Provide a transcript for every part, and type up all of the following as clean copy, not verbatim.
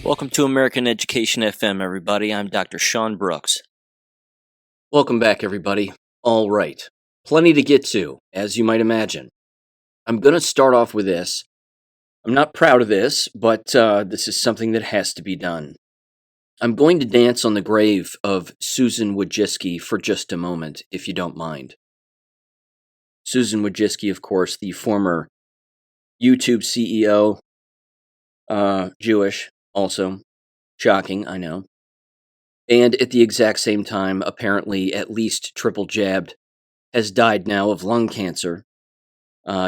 Welcome to American Education FM, everybody. I'm Dr. Sean Brooks. Welcome back, everybody. All right. Plenty to get to, as you might imagine. I'm going to start off with this. I'm not proud of this, but this is something that has to be done. I'm going to dance on the grave of Susan Wojcicki for just a moment, if you don't mind. Susan Wojcicki, of course, the former YouTube CEO, Jewish, also. Shocking, I know. And at the exact same time, apparently at least triple jabbed, has died now of lung cancer.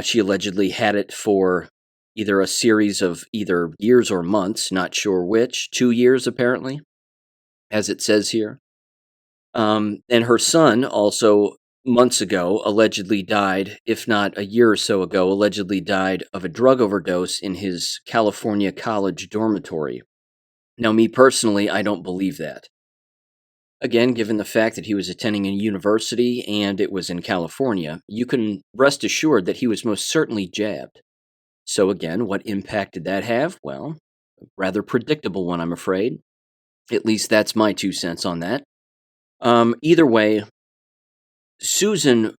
She allegedly had it for either a series of either years or months, not sure which, 2 years apparently, as it says here. And her son also months ago allegedly died, if not a year or so ago, allegedly died of a drug overdose in his California college dormitory. Now, me personally, I don't believe that. Again, given the fact that he was attending a university and it was in California, you can rest assured that he was most certainly jabbed. So again, what impact did that have? Well, a rather predictable one, I'm afraid. At least that's my 2 cents on that. Either way, Susan,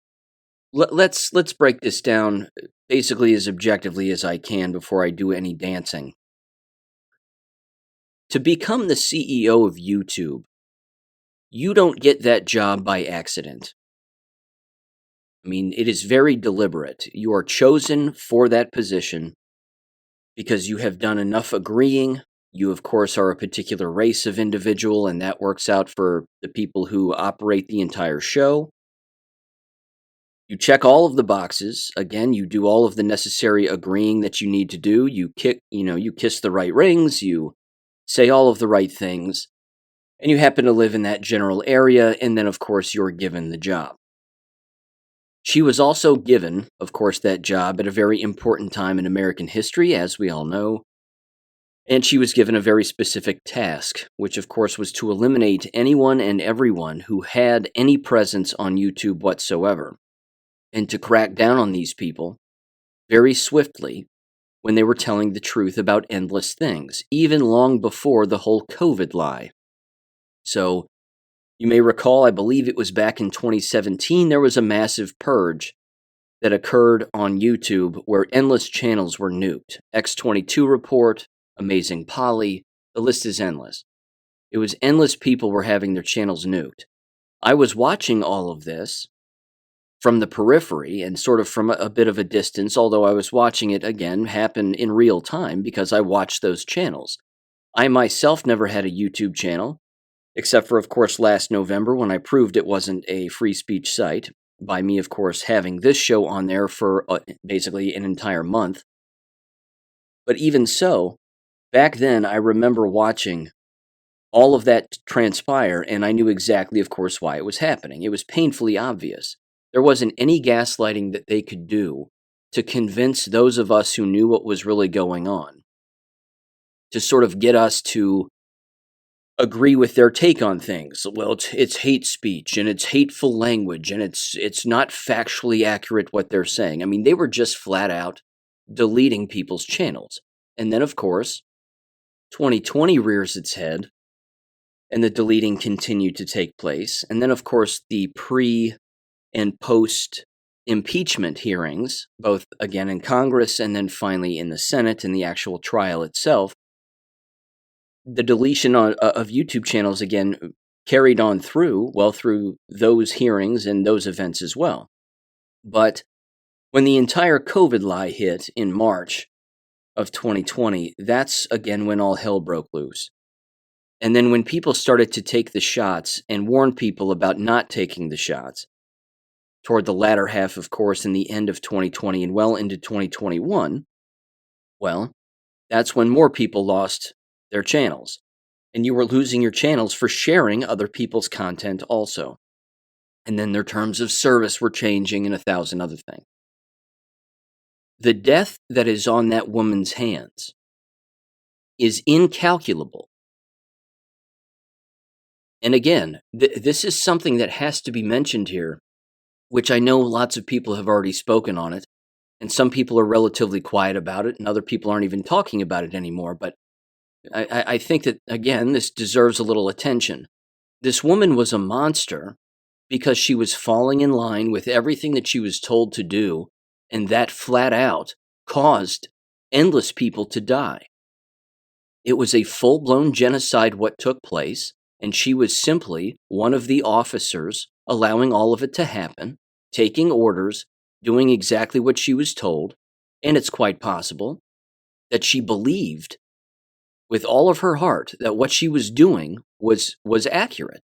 let's break this down basically as objectively as I can before I do any dancing. To become the CEO of YouTube, you don't get that job by accident. I mean, it is very deliberate. You are chosen for that position because you have done enough agreeing. You, of course, are a particular race of individual, and that works out for the people who operate the entire show. You check all of the boxes. Again, you do all of the necessary agreeing that you need to do. You kiss the right rings. You say all of the right things. And you happen to live in that general area, and then, of course, you're given the job. She was also given, of course, that job at a very important time in American history, as we all know. And she was given a very specific task, which, of course, was to eliminate anyone and everyone who had any presence on YouTube whatsoever, and to crack down on these people very swiftly when they were telling the truth about endless things, even long before the whole COVID lie. So, you may recall, I believe it was back in 2017, there was a massive purge that occurred on YouTube where endless channels were nuked. X22 Report, Amazing Polly, the list is endless. It was endless people were having their channels nuked. I was watching all of this from the periphery and sort of from a bit of a distance, although I was watching it, again, happen in real time because I watched those channels. I myself never had a YouTube channel, except for, of course, last November when I proved it wasn't a free speech site, by me, of course, having this show on there for basically an entire month. But even so, back then I remember watching all of that transpire, and I knew exactly, of course, why it was happening. It was painfully obvious. There wasn't any gaslighting that they could do to convince those of us who knew what was really going on, to sort of get us to agree with their take on things. Well, it's hate speech and it's hateful language and it's not factually accurate what they're saying. I mean, they were just flat out deleting people's channels. And then, of course, 2020 rears its head and the deleting continued to take place. And then, of course, the pre and post impeachment hearings, both again in Congress and then finally in the Senate in the actual trial itself, the deletion of YouTube channels, again, carried on through those hearings and those events as well. But when the entire COVID lie hit in March of 2020, that's, again, when all hell broke loose. And then when people started to take the shots and warn people about not taking the shots, toward the latter half, of course, in the end of 2020 and well into 2021, well, that's when more people lost their channels. And you were losing your channels for sharing other people's content also. And then their terms of service were changing and 1,000 other things. The death that is on that woman's hands is incalculable. And again, this is something that has to be mentioned here, which I know lots of people have already spoken on it, and some people are relatively quiet about it, and other people aren't even talking about it anymore. But I think that, again, this deserves a little attention. This woman was a monster because she was falling in line with everything that she was told to do, and that flat out caused endless people to die. It was a full-blown genocide what took place, and she was simply one of the officers allowing all of it to happen, taking orders, doing exactly what she was told, and it's quite possible that she believed with all of her heart that what she was doing was accurate.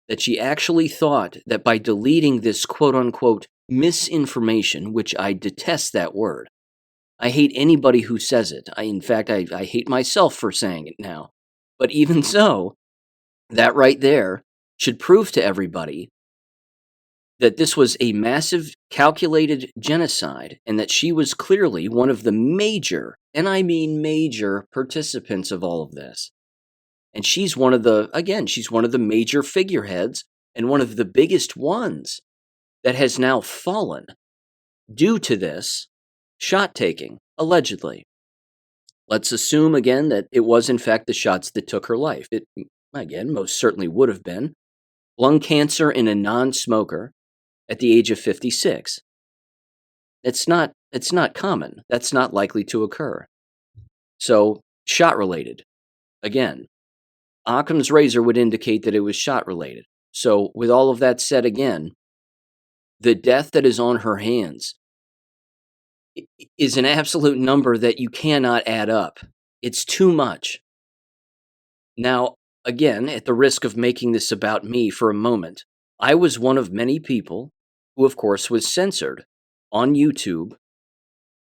That she actually thought that by deleting this quote-unquote misinformation, which I detest that word. I hate anybody who says it. In fact, I hate myself for saying it now. But even so, that right there should prove to everybody that this was a massive, calculated genocide, and that she was clearly one of the major, and I mean major, participants of all of this. And she's one of the major figureheads and one of the biggest ones that has now fallen due to this shot taking, allegedly. Let's assume again that it was in fact the shots that took her life. It, again, most certainly would have been. Lung cancer in a non-smoker at the age of 56. It's not common. That's not likely to occur. So, shot related. Again, Occam's razor would indicate that it was shot related. So, with all of that said again, the death that is on her hands is an absolute number that you cannot add up. It's too much. Now, again, at the risk of making this about me for a moment, I was one of many people who, of course, was censored on YouTube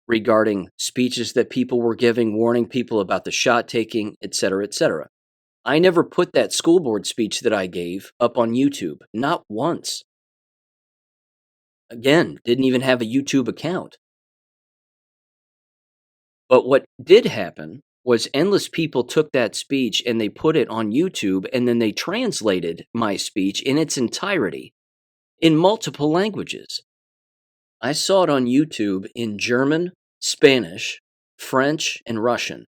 regarding speeches that people were giving, warning people about the shot taking, etc., etc. I never put that school board speech that I gave up on YouTube, not once. Again, didn't even have a YouTube account. But what did happen was endless people took that speech and they put it on YouTube, and then they translated my speech in its entirety in multiple languages. I saw it on YouTube in German, Spanish, French, and Russian.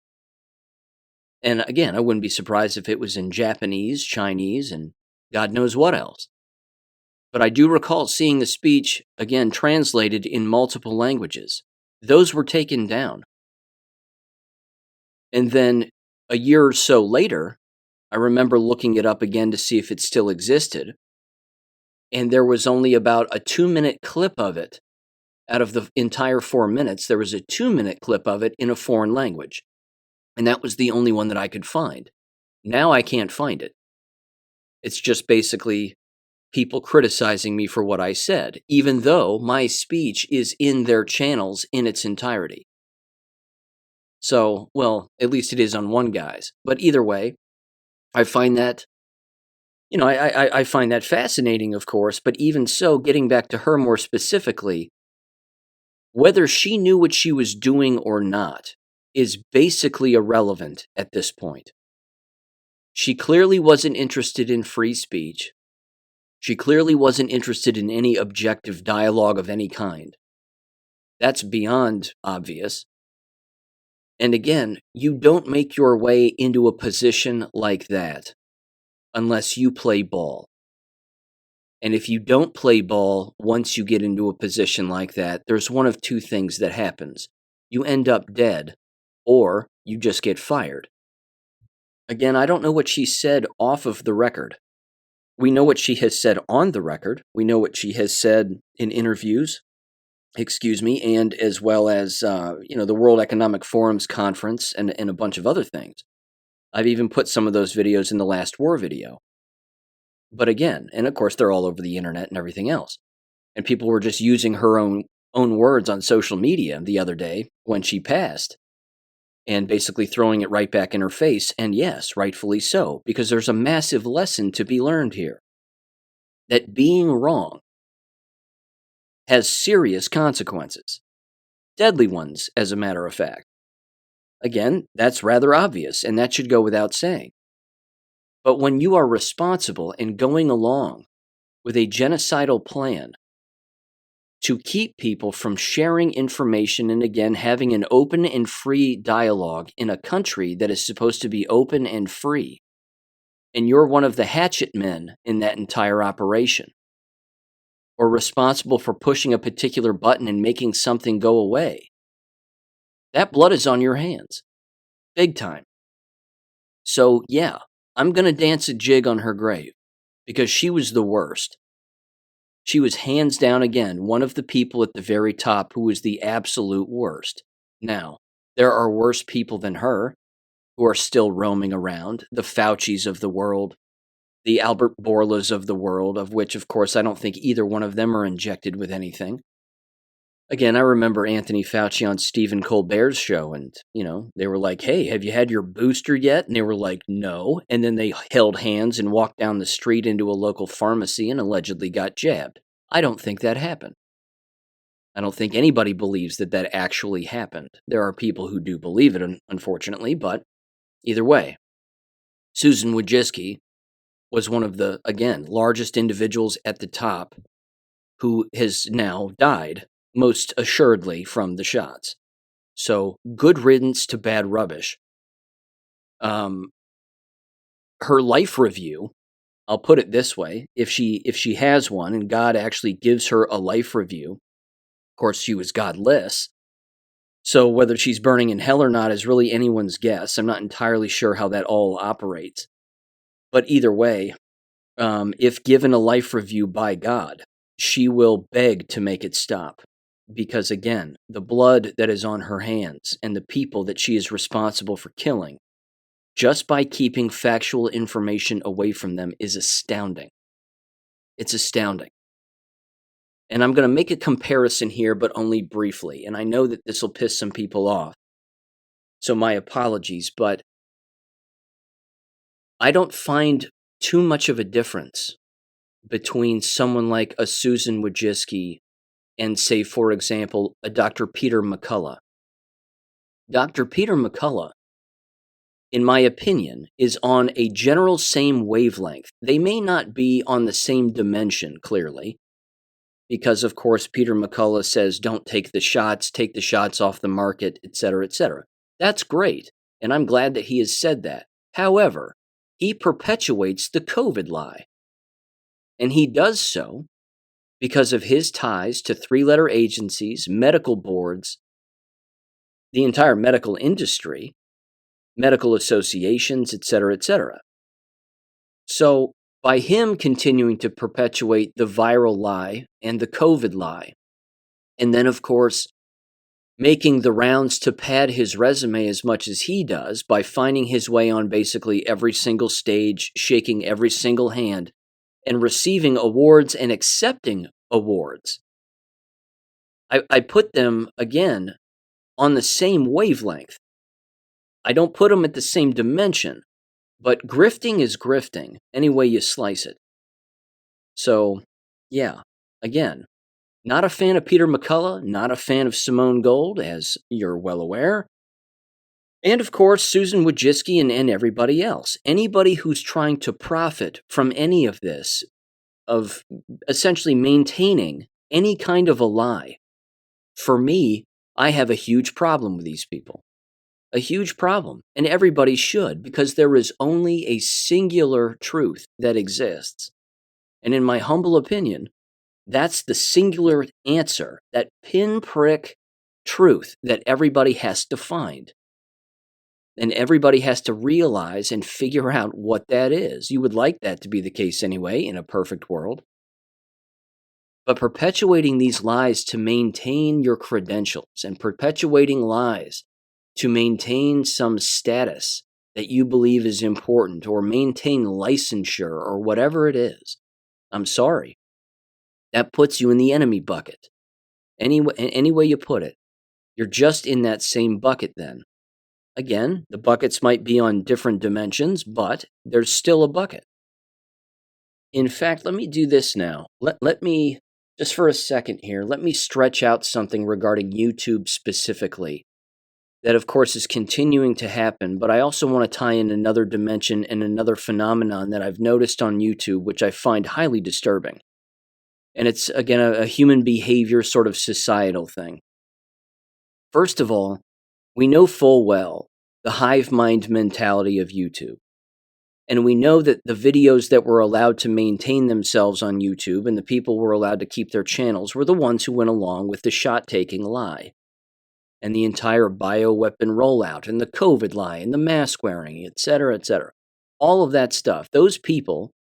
And again, I wouldn't be surprised if it was in Japanese, Chinese, and God knows what else. But I do recall seeing the speech, again, translated in multiple languages. Those were taken down. And then a year or so later, I remember looking it up again to see if it still existed. And there was only about a 2-minute clip of it. Out of the entire 4 minutes, there was a 2-minute clip of it in a foreign language. And that was the only one that I could find. Now I can't find it. It's just basically people criticizing me for what I said, even though my speech is in their channels in its entirety. So, well, at least it is on one guy's. But either way, I find that, I find that fascinating, of course. But even so, getting back to her more specifically, whether she knew what she was doing or not is basically irrelevant at this point. She clearly wasn't interested in free speech. She clearly wasn't interested in any objective dialogue of any kind. That's beyond obvious. And again, you don't make your way into a position like that unless you play ball. And if you don't play ball once you get into a position like that, there's one of two things that happens. You end up dead, or you just get fired. Again, I don't know what she said off of the record. We know what she has said on the record. We know what she has said in interviews, and as well as, the World Economic Forum's conference and a bunch of other things. I've even put some of those videos in the Last War video. But again, and of course they're all over the internet and everything else. And people were just using her own words on social media the other day when she passed, and basically throwing it right back in her face, and yes, rightfully so, because there's a massive lesson to be learned here. That being wrong has serious consequences. Deadly ones, as a matter of fact. Again, that's rather obvious, and that should go without saying. But when you are responsible and going along with a genocidal plan to keep people from sharing information and, again, having an open and free dialogue in a country that is supposed to be open and free. And you're one of the hatchet men in that entire operation, or responsible for pushing a particular button and making something go away. That blood is on your hands. Big time. So, yeah, I'm going to dance a jig on her grave because she was the worst. She was hands down, again, one of the people at the very top who was the absolute worst. Now, there are worse people than her who are still roaming around, the Faucis of the world, the Albert Bourlas of the world, of which, of course, I don't think either one of them are injected with anything. Again, I remember Anthony Fauci on Stephen Colbert's show, and, they were like, hey, have you had your booster yet? And they were like, no. And then they held hands and walked down the street into a local pharmacy and allegedly got jabbed. I don't think that happened. I don't think anybody believes that that actually happened. There are people who do believe it, unfortunately, but either way, Susan Wojcicki was one of the, again, largest individuals at the top who has now died, most assuredly, from the shots. So, good riddance to bad rubbish. Her life review, I'll put it this way, if she has one and God actually gives her a life review, of course she was godless, so whether she's burning in hell or not is really anyone's guess. I'm not entirely sure how that all operates. But either way, if given a life review by God, she will beg to make it stop. Because again, the blood that is on her hands and the people that she is responsible for killing, just by keeping factual information away from them, is astounding. It's astounding. And I'm going to make a comparison here, but only briefly. And I know that this will piss some people off, so my apologies, but I don't find too much of a difference between someone like a Susan Wojcicki and, say, for example, a Dr. Peter McCullough. Dr. Peter McCullough, in my opinion, is on a general same wavelength. They may not be on the same dimension, clearly, because, of course, Peter McCullough says, don't take the shots off the market, etc., etc. That's great, and I'm glad that he has said that. However, he perpetuates the COVID lie. And he does so because of his ties to three-letter agencies, medical boards, the entire medical industry, medical associations, etc., etc. So, by him continuing to perpetuate the viral lie and the COVID lie, and then, of course, making the rounds to pad his resume as much as he does by finding his way on basically every single stage, shaking every single hand, and receiving awards and accepting awards, I put them, again, on the same wavelength. I don't put them at the same dimension, but grifting is grifting, any way you slice it. So, yeah, again, not a fan of Peter McCullough, not a fan of Simone Gold, as you're well aware. And, of course, Susan Wojcicki and everybody else. Anybody who's trying to profit from any of this, of essentially maintaining any kind of a lie, for me, I have a huge problem with these people. A huge problem. And everybody should, because there is only a singular truth that exists. And in my humble opinion, that's the singular answer, that pinprick truth that everybody has to find. And everybody has to realize and figure out what that is. You would like that to be the case anyway, in a perfect world. But perpetuating these lies to maintain your credentials and perpetuating lies to maintain some status that you believe is important or maintain licensure or whatever it is, I'm sorry. That puts you in the enemy bucket. Any way you put it, you're just in that same bucket then. Again, the buckets might be on different dimensions, but there's still a bucket. In fact, let me do this now. Let me, just for a second here, let me stretch out something regarding YouTube specifically. That, of course, is continuing to happen, but I also want to tie in another dimension and another phenomenon that I've noticed on YouTube, which I find highly disturbing. And it's, again, a human behavior sort of societal thing. First of all, we know full well the hive mind mentality of YouTube. And we know that the videos that were allowed to maintain themselves on YouTube and the people who were allowed to keep their channels were the ones who went along with the shot-taking lie and the entire bioweapon rollout and the COVID lie and the mask wearing, etc., etc. All of that stuff. Those people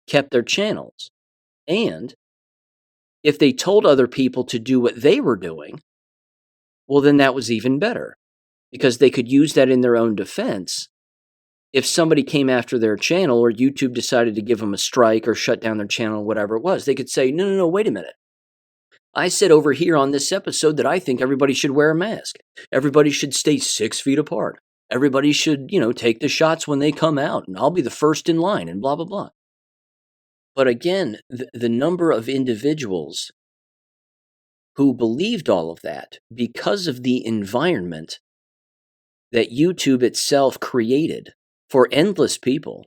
kept their channels. And if they told other people to do what they were doing, well, then that was even better because they could use that in their own defense. If somebody came after their channel or YouTube decided to give them a strike or shut down their channel, whatever it was, they could say, no, wait a minute. I said over here on this episode that I think everybody should wear a mask. Everybody should stay 6 feet apart. Everybody should, take the shots when they come out, and I'll be the first in line, and blah, blah, blah. But again, the number of individuals who believed all of that because of the environment that YouTube itself created for endless people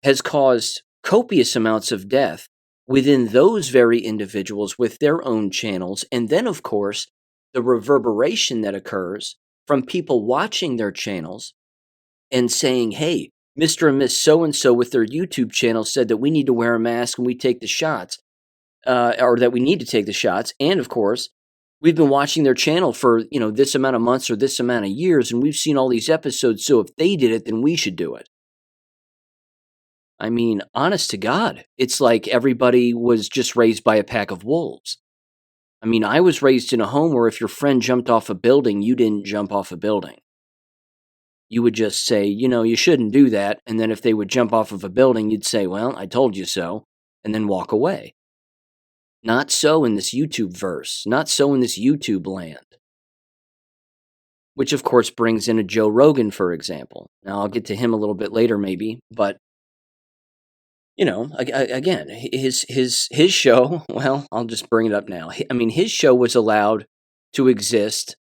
has caused copious amounts of death within those very individuals with their own channels. And then, of course, the reverberation that occurs from people watching their channels and saying, hey, Mr. and Miss So-and-so with their YouTube channel said that we need to wear a mask when we take the shots, or that we need to take the shots. And, of course, we've been watching their channel for, this amount of months or this amount of years, and we've seen all these episodes, so if they did it, then we should do it. I mean, honest to God, it's like everybody was just raised by a pack of wolves. I mean, I was raised in a home where if your friend jumped off a building, you didn't jump off a building. You would just say, you shouldn't do that, and then if they would jump off of a building, you'd say, well, I told you so, and then walk away. Not so in this YouTube verse, not so in this YouTube land. Which, of course, brings in a Joe Rogan, for example. Now, I'll get to him a little bit later, maybe, but again, his show, well, I'll just bring it up now. I mean, his show was allowed to exist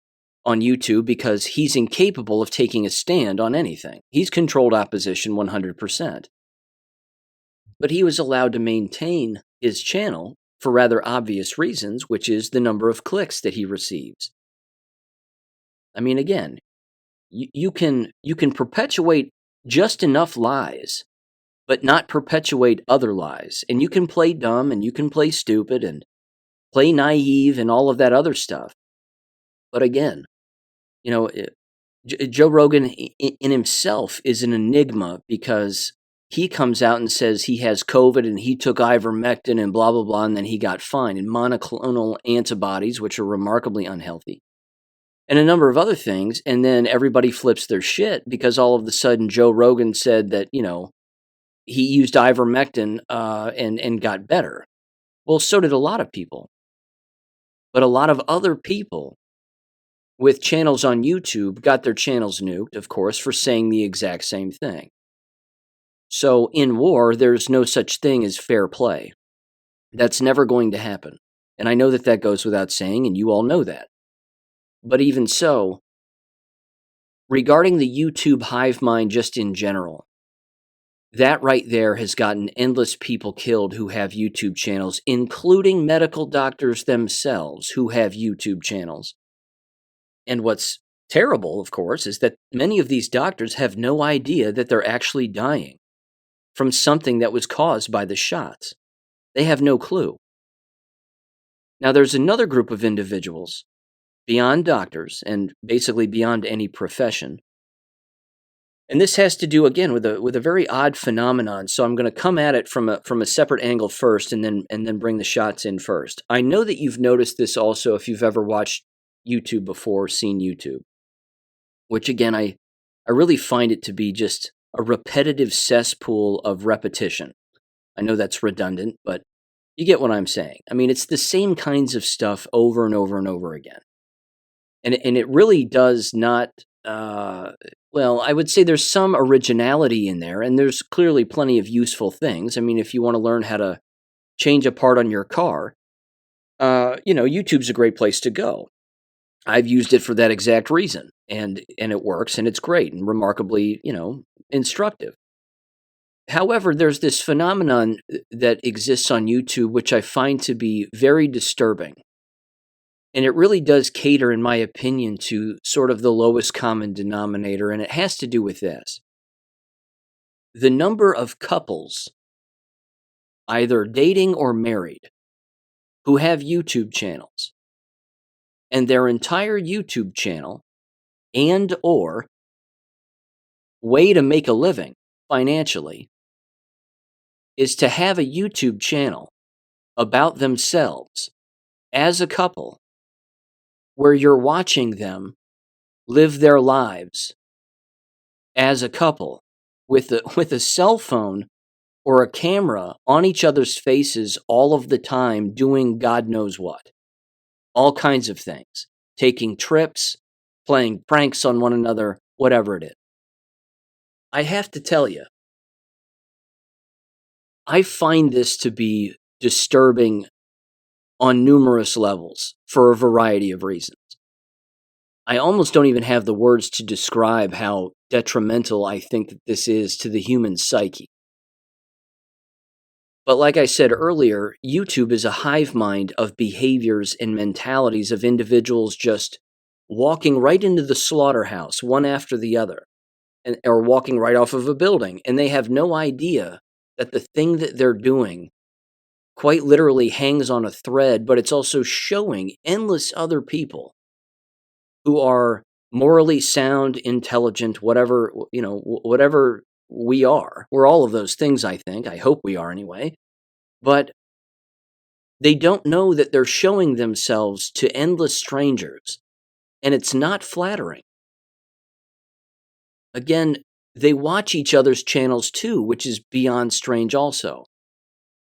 on YouTube because he's incapable of taking a stand on anything. He's controlled opposition 100%. But he was allowed to maintain his channel for rather obvious reasons, which is the number of clicks that he receives. I mean, again, you can perpetuate just enough lies, but not perpetuate other lies. And you can play dumb and you can play stupid and play naive and all of that other stuff. But again, Joe Rogan in himself is an enigma because he comes out and says he has COVID and he took ivermectin and blah, blah, blah, and then he got fine, and monoclonal antibodies, which are remarkably unhealthy, and a number of other things. And then everybody flips their shit because all of a sudden Joe Rogan said that, he used ivermectin and got better. Well, so did a lot of people. But a lot of other people with channels on YouTube got their channels nuked, of course, for saying the exact same thing. So in war, there's no such thing as fair play. That's never going to happen. And I know that goes without saying, and you all know that. But even so, regarding the YouTube hive mind just in general, that right there has gotten endless people killed who have YouTube channels, including medical doctors themselves who have YouTube channels. And what's terrible, of course, is that many of these doctors have no idea that they're actually dying from something that was caused by the shots. They have no clue. Now, there's another group of individuals beyond doctors and basically beyond any profession. And this has to do, again, with a very odd phenomenon. So I'm going to come at it from a separate angle first and then bring the shots in first. I know that you've noticed this also if you've ever watched YouTube before, seen YouTube, which again, I really find it to be just a repetitive cesspool of repetition. I know that's redundant, but you get what I'm saying. I mean, it's the same kinds of stuff over and over and over again. And it really does not, well, I would say there's some originality in there, and there's clearly plenty of useful things. I mean, if you want to learn how to change a part on your car, YouTube's a great place to go. I've used it for that exact reason, and it works, and it's great, and remarkably, instructive. However, there's this phenomenon that exists on YouTube, which I find to be very disturbing. And it really does cater, in my opinion, to sort of the lowest common denominator, and it has to do with this. The number of couples, either dating or married, who have YouTube channels, and their entire YouTube channel and or way to make a living financially is to have a YouTube channel about themselves as a couple where you're watching them live their lives as a couple with a cell phone or a camera on each other's faces all of the time, doing God knows what. All kinds of things. Taking trips, playing pranks on one another, whatever it is. I have to tell you, I find this to be disturbing on numerous levels for a variety of reasons. I almost don't even have the words to describe how detrimental I think that this is to the human psyche. But like I said earlier, YouTube is a hive mind of behaviors and mentalities of individuals just walking right into the slaughterhouse, one after the other, or walking right off of a building, and they have no idea that the thing that they're doing quite literally hangs on a thread, but it's also showing endless other people who are morally sound, intelligent, whatever, whatever we are. We're all of those things, I think. I hope we are anyway. But they don't know that they're showing themselves to endless strangers, and it's not flattering. Again, they watch each other's channels too, which is beyond strange also.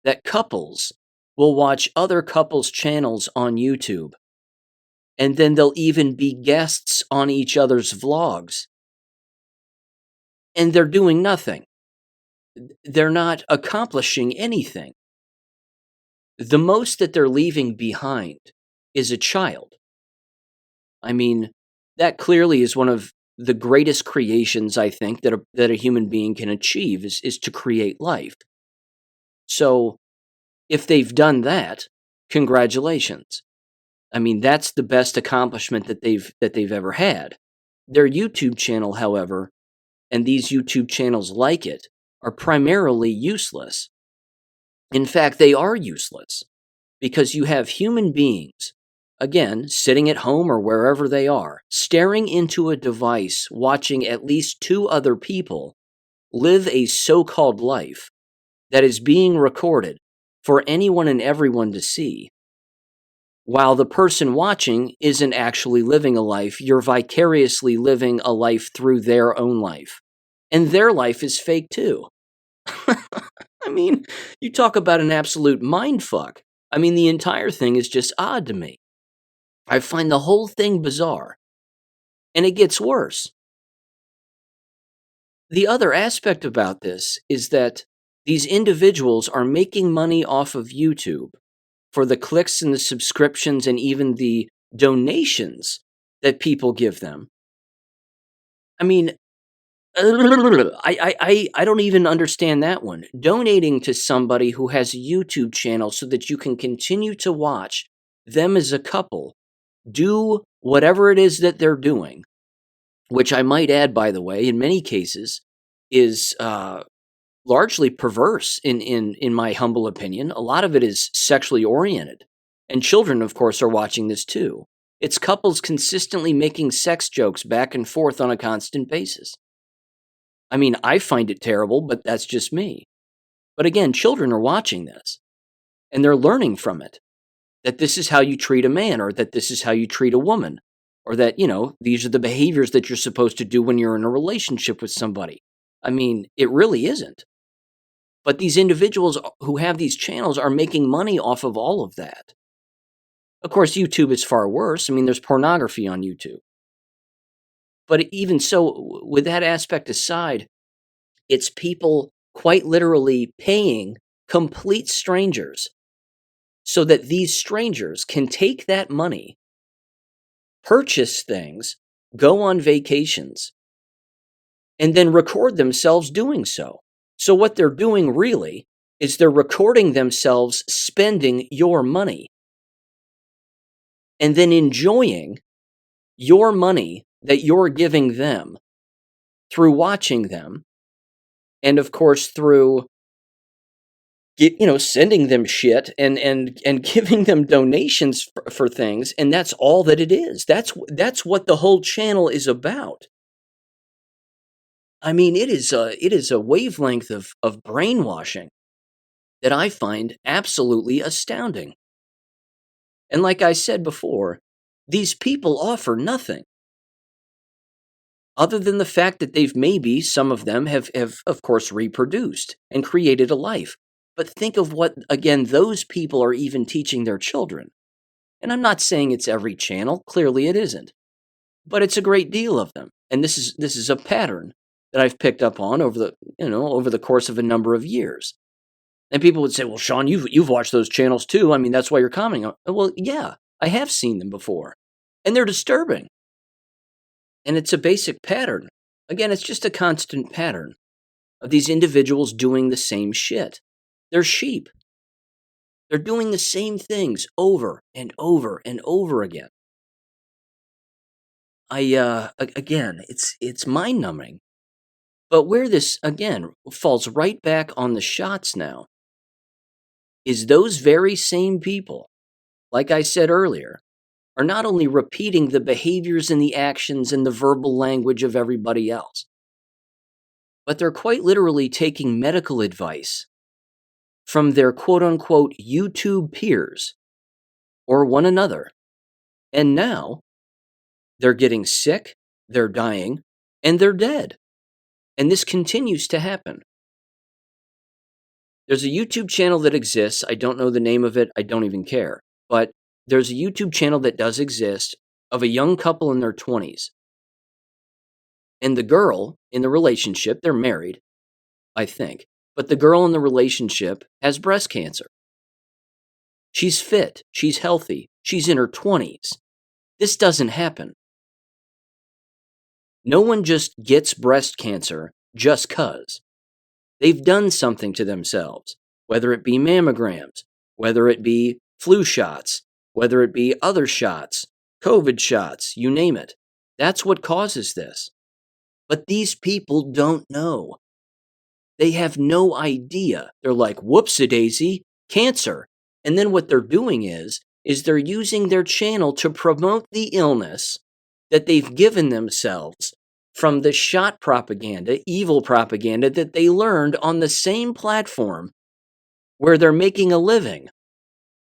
That couples will watch other couples' channels on YouTube, and then they'll even be guests on each other's vlogs. And they're doing nothing. They're not accomplishing anything. The most that they're leaving behind is a child. I mean, that clearly is one of the greatest creations, I think, that a human being can achieve is to create life. So, if they've done that, congratulations. I mean, that's the best accomplishment that they've ever had. Their YouTube channel, however, and these YouTube channels like it, are primarily useless. In fact, they are useless because you have human beings, again, sitting at home or wherever they are, staring into a device, watching at least two other people live a so-called life that is being recorded for anyone and everyone to see, while the person watching isn't actually living a life. You're vicariously living a life through their own life. And their life is fake too. I mean, you talk about an absolute mindfuck. I mean, the entire thing is just odd to me. I find the whole thing bizarre. And it gets worse. The other aspect about this is that these individuals are making money off of YouTube for the clicks and the subscriptions and even the donations that people give them. I mean, I don't even understand that one. Donating to somebody who has a YouTube channel so that you can continue to watch them as a couple do whatever it is that they're doing, which I might add, by the way, in many cases is largely perverse in my humble opinion. A lot of it is sexually oriented. And children, of course, are watching this too. It's couples consistently making sex jokes back and forth on a constant basis. I mean, I find it terrible, but that's just me. But again, children are watching this, and they're learning from it, that this is how you treat a man, or that this is how you treat a woman, or that, these are the behaviors that you're supposed to do when you're in a relationship with somebody. I mean, it really isn't. But these individuals who have these channels are making money off of all of that. Of course, YouTube is far worse. I mean, there's pornography on YouTube. But even so, with that aspect aside, it's people quite literally paying complete strangers so that these strangers can take that money, purchase things, go on vacations, and then record themselves doing so. So what they're doing really is they're recording themselves spending your money and then enjoying your money that you're giving them through watching them, and of course through sending them shit and giving them donations for things, and that's all that it is. That's what the whole channel is about. I mean, it is a wavelength of brainwashing that I find absolutely astounding. And like I said before, these people offer nothing other than the fact that maybe some of them have of course reproduced and created a life. But think of what, again, those people are even teaching their children. And I'm not saying it's every channel, clearly it isn't. But it's a great deal of them. And this is a pattern that I've picked up on over the course of a number of years. And people would say, "Well, Sean, you've watched those channels too. I mean, that's why you're commenting." Well, yeah, I have seen them before. And they're disturbing. And it's a basic pattern. Again, it's just a constant pattern of these individuals doing the same shit. They're sheep. They're doing the same things over and over and over again. Again, it's mind-numbing. But where this, again, falls right back on the shots now is those very same people, like I said earlier, are not only repeating the behaviors and the actions and the verbal language of everybody else, but they're quite literally taking medical advice from their quote-unquote YouTube peers or one another. And now they're getting sick, they're dying, and they're dead. And this continues to happen. There's a YouTube channel that exists. I don't know the name of it. I don't even care. But there's a YouTube channel that does exist of a young couple in their 20s. And the girl in the relationship, they're married, I think. But the girl in the relationship has breast cancer. She's fit. She's healthy. She's in her 20s. This doesn't happen. No one just gets breast cancer just 'cause. They've done something to themselves, whether it be mammograms, whether it be flu shots, whether it be other shots, COVID shots, you name it. That's what causes this. But these people don't know. They have no idea. They're like, whoops-a-daisy, cancer. And then what they're doing is they're using their channel to promote the illness that they've given themselves from the shot propaganda, evil propaganda that they learned on the same platform where they're making a living.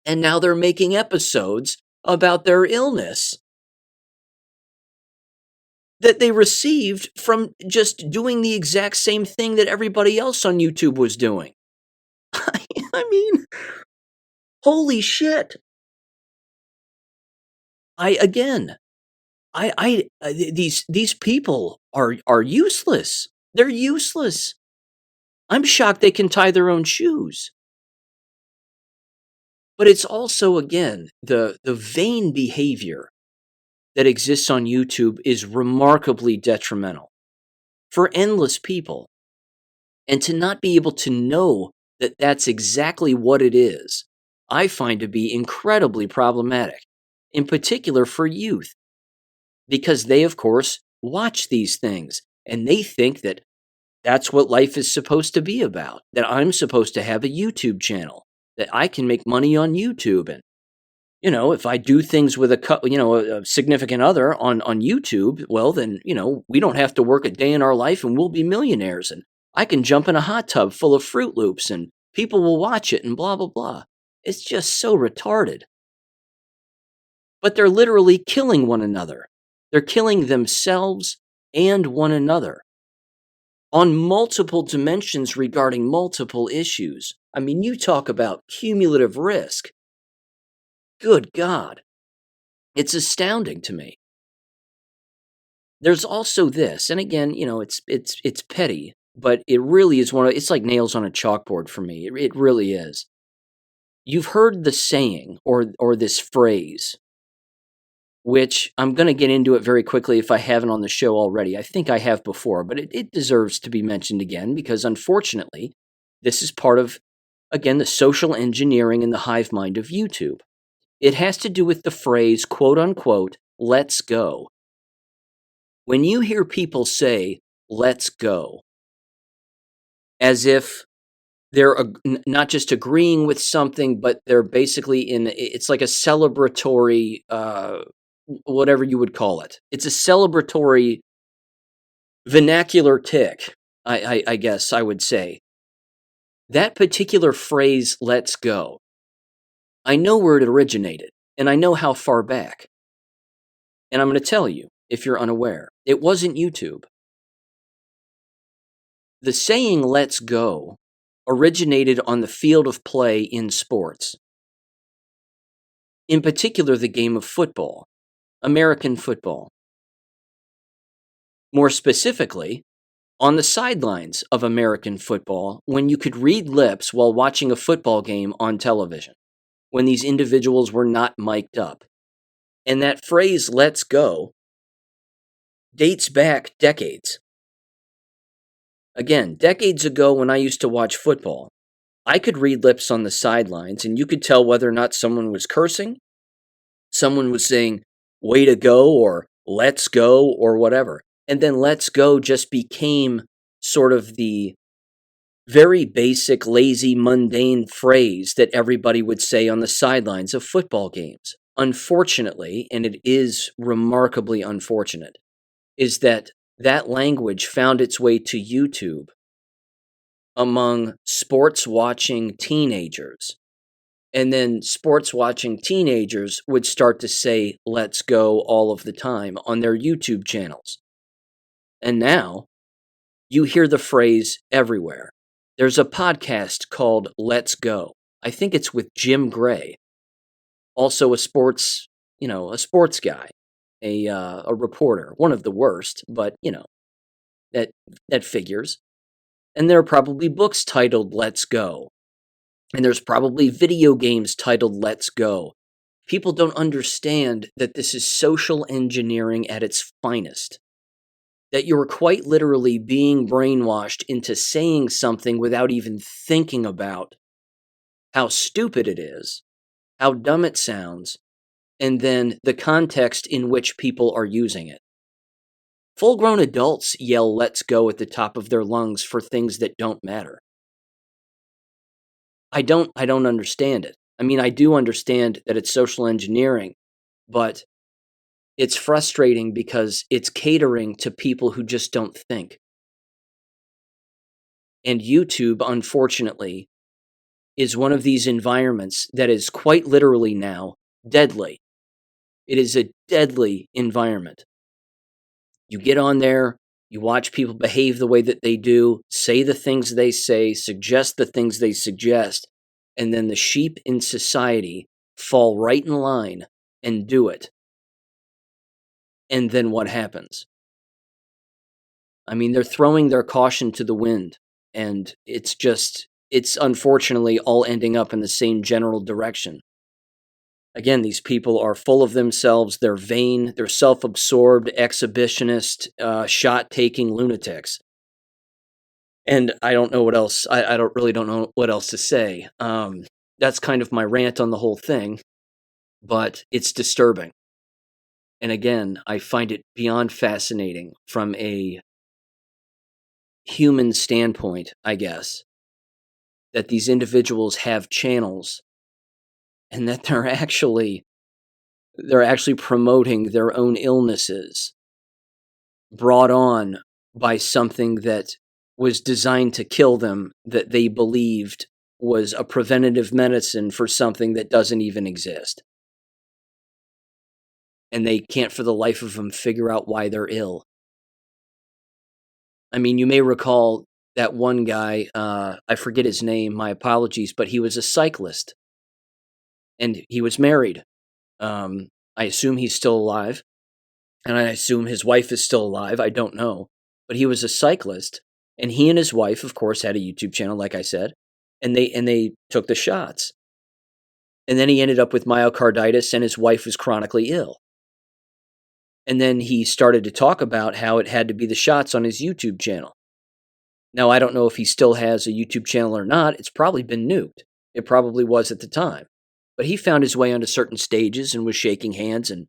And now they're making episodes about their illness that they received from just doing the exact same thing that everybody else on YouTube was doing. I mean, holy shit. These people are useless. They're useless. I'm shocked they can tie their own shoes. But it's also, again, the vain behavior that exists on YouTube is remarkably detrimental for endless people. And to not be able to know that that's exactly what it is, I find to be incredibly problematic, in particular for youth, because they, of course, watch these things and they think that that's what life is supposed to be about, that I'm supposed to have a YouTube channel, that I can make money on YouTube. And, if I do things with a significant other on YouTube, well, then, we don't have to work a day in our life and we'll be millionaires. And I can jump in a hot tub full of Fruit Loops and people will watch it and blah, blah, blah. It's just so retarded. But they're literally killing one another. They're killing themselves and one another on multiple dimensions regarding multiple issues. I mean, you talk about cumulative risk. Good God. It's astounding to me. There's also this, and again, it's petty, but it really is it's like nails on a chalkboard for me. It really is. You've heard the saying or this phrase, which I'm going to get into it very quickly if I haven't on the show already. I think I have before, but it deserves to be mentioned again because unfortunately, this is part of, again, the social engineering and the hive mind of YouTube. It has to do with the phrase, quote unquote, let's go. When you hear people say, let's go, as if they're not just agreeing with something, but they're basically it's like a celebratory, whatever you would call it. It's a celebratory vernacular tick, I guess I would say. That particular phrase, let's go, I know where it originated, and I know how far back. And I'm going to tell you, if you're unaware, it wasn't YouTube. The saying, let's go, originated on the field of play in sports. In particular, the game of football, American football. More specifically, on the sidelines of American football, when you could read lips while watching a football game on television, when these individuals were not mic'd up. And that phrase, let's go, dates back decades. Again, decades ago when I used to watch football, I could read lips on the sidelines and you could tell whether or not someone was cursing, someone was saying, way to go, or let's go, or whatever. And then let's go just became sort of the very basic, lazy, mundane phrase that everybody would say on the sidelines of football games. Unfortunately, and it is remarkably unfortunate, is that language found its way to YouTube among sports-watching teenagers. And then sports-watching teenagers would start to say, let's go all of the time on their YouTube channels. And now, you hear the phrase everywhere. There's a podcast called Let's Go. I think it's with Jim Gray, also a sports guy, a reporter, one of the worst, but that figures. And there are probably books titled Let's Go. And there's probably video games titled Let's Go. People don't understand that this is social engineering at its finest. That you're quite literally being brainwashed into saying something without even thinking about how stupid it is, how dumb it sounds, and then the context in which people are using it. Full-grown adults yell let's go at the top of their lungs for things that don't matter. I don't understand it. I mean, I do understand that it's social engineering, but it's frustrating because it's catering to people who just don't think. And YouTube, unfortunately, is one of these environments that is quite literally now deadly. It is a deadly environment. You get on there, you watch people behave the way that they do, say the things they say, suggest the things they suggest, and then the sheep in society fall right in line and do it. And then what happens? I mean, they're throwing their caution to the wind, and it's unfortunately all ending up in the same general direction. Again, these people are full of themselves, they're vain, they're self-absorbed, exhibitionist, shot-taking lunatics. And I don't know what else, I don't know what else to say. That's kind of my rant on the whole thing, but it's disturbing. And again, I find it beyond fascinating from a human standpoint, I guess, that these individuals have channels and that they're actually promoting their own illnesses brought on by something that was designed to kill them, that they believed was a preventative medicine for something that doesn't even exist. And they can't for the life of them figure out why they're ill. I mean, you may recall that one guy, I forget his name, my apologies, but he was a cyclist. And he was married. I assume he's still alive. And I assume his wife is still alive. I don't know. But he was a cyclist. And he and his wife, of course, had a YouTube channel, like I said. And they took the shots. And then he ended up with myocarditis and his wife was chronically ill. And then he started to talk about how it had to be the shots on his YouTube channel. Now, I don't know if he still has a YouTube channel or not. It's probably been nuked. It probably was at the time. But he found his way onto certain stages and was shaking hands, and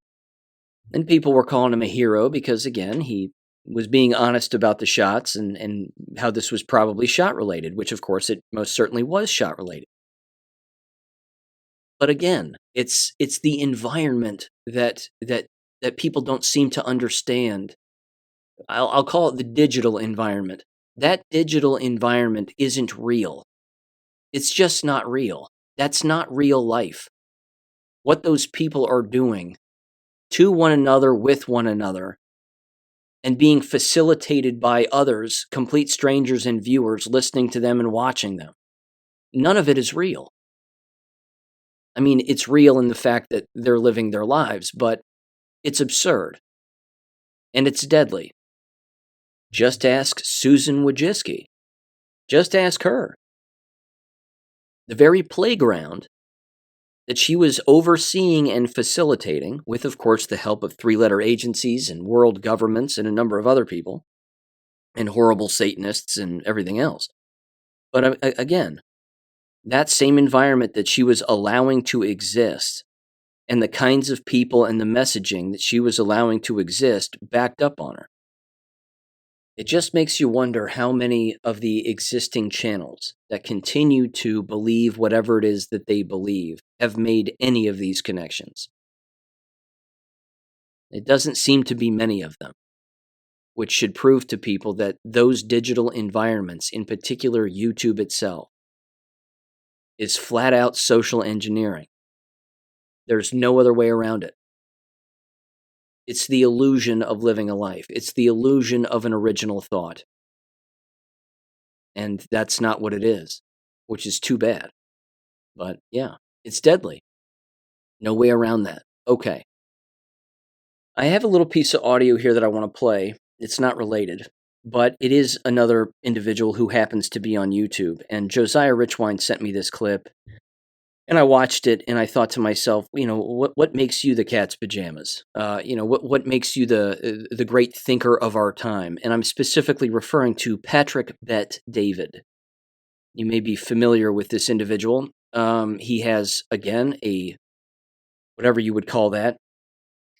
people were calling him a hero because, again, he was being honest about the shots and how this was probably shot-related, which, of course, it most certainly was shot-related. But again, it's the environment that people don't seem to understand. I'll call it the digital environment. That digital environment isn't real. It's just not real. That's not real life. What those people are doing to one another, with one another, and being facilitated by others, complete strangers and viewers listening to them and watching them. None of it is real. I mean, it's real in the fact that they're living their lives, but it's absurd. And it's deadly. Just ask Susan Wojcicki. Just ask her. The very playground that she was overseeing and facilitating, with, of course, the help of three-letter agencies and world governments and a number of other people, and horrible Satanists and everything else. But again, that same environment that she was allowing to exist, and the kinds of people and the messaging that she was allowing to exist backed up on her. It just makes you wonder how many of the existing channels that continue to believe whatever it is that they believe have made any of these connections. It doesn't seem to be many of them, which should prove to people that those digital environments, in particular YouTube itself, is flat out social engineering. There's no other way around it. It's the illusion of living a life. It's the illusion of an original thought. And that's not what it is, which is too bad. But yeah, it's deadly. No way around that. Okay. I have a little piece of audio here that I want to play. It's not related, but it is another individual who happens to be on YouTube. And Josiah Richwine sent me this clip. And I watched it, and I thought to myself, what makes you the cat's pajamas? What makes you the great thinker of our time? And I'm specifically referring to PreK David. You may be familiar with this individual. He has, again, whatever you would call that,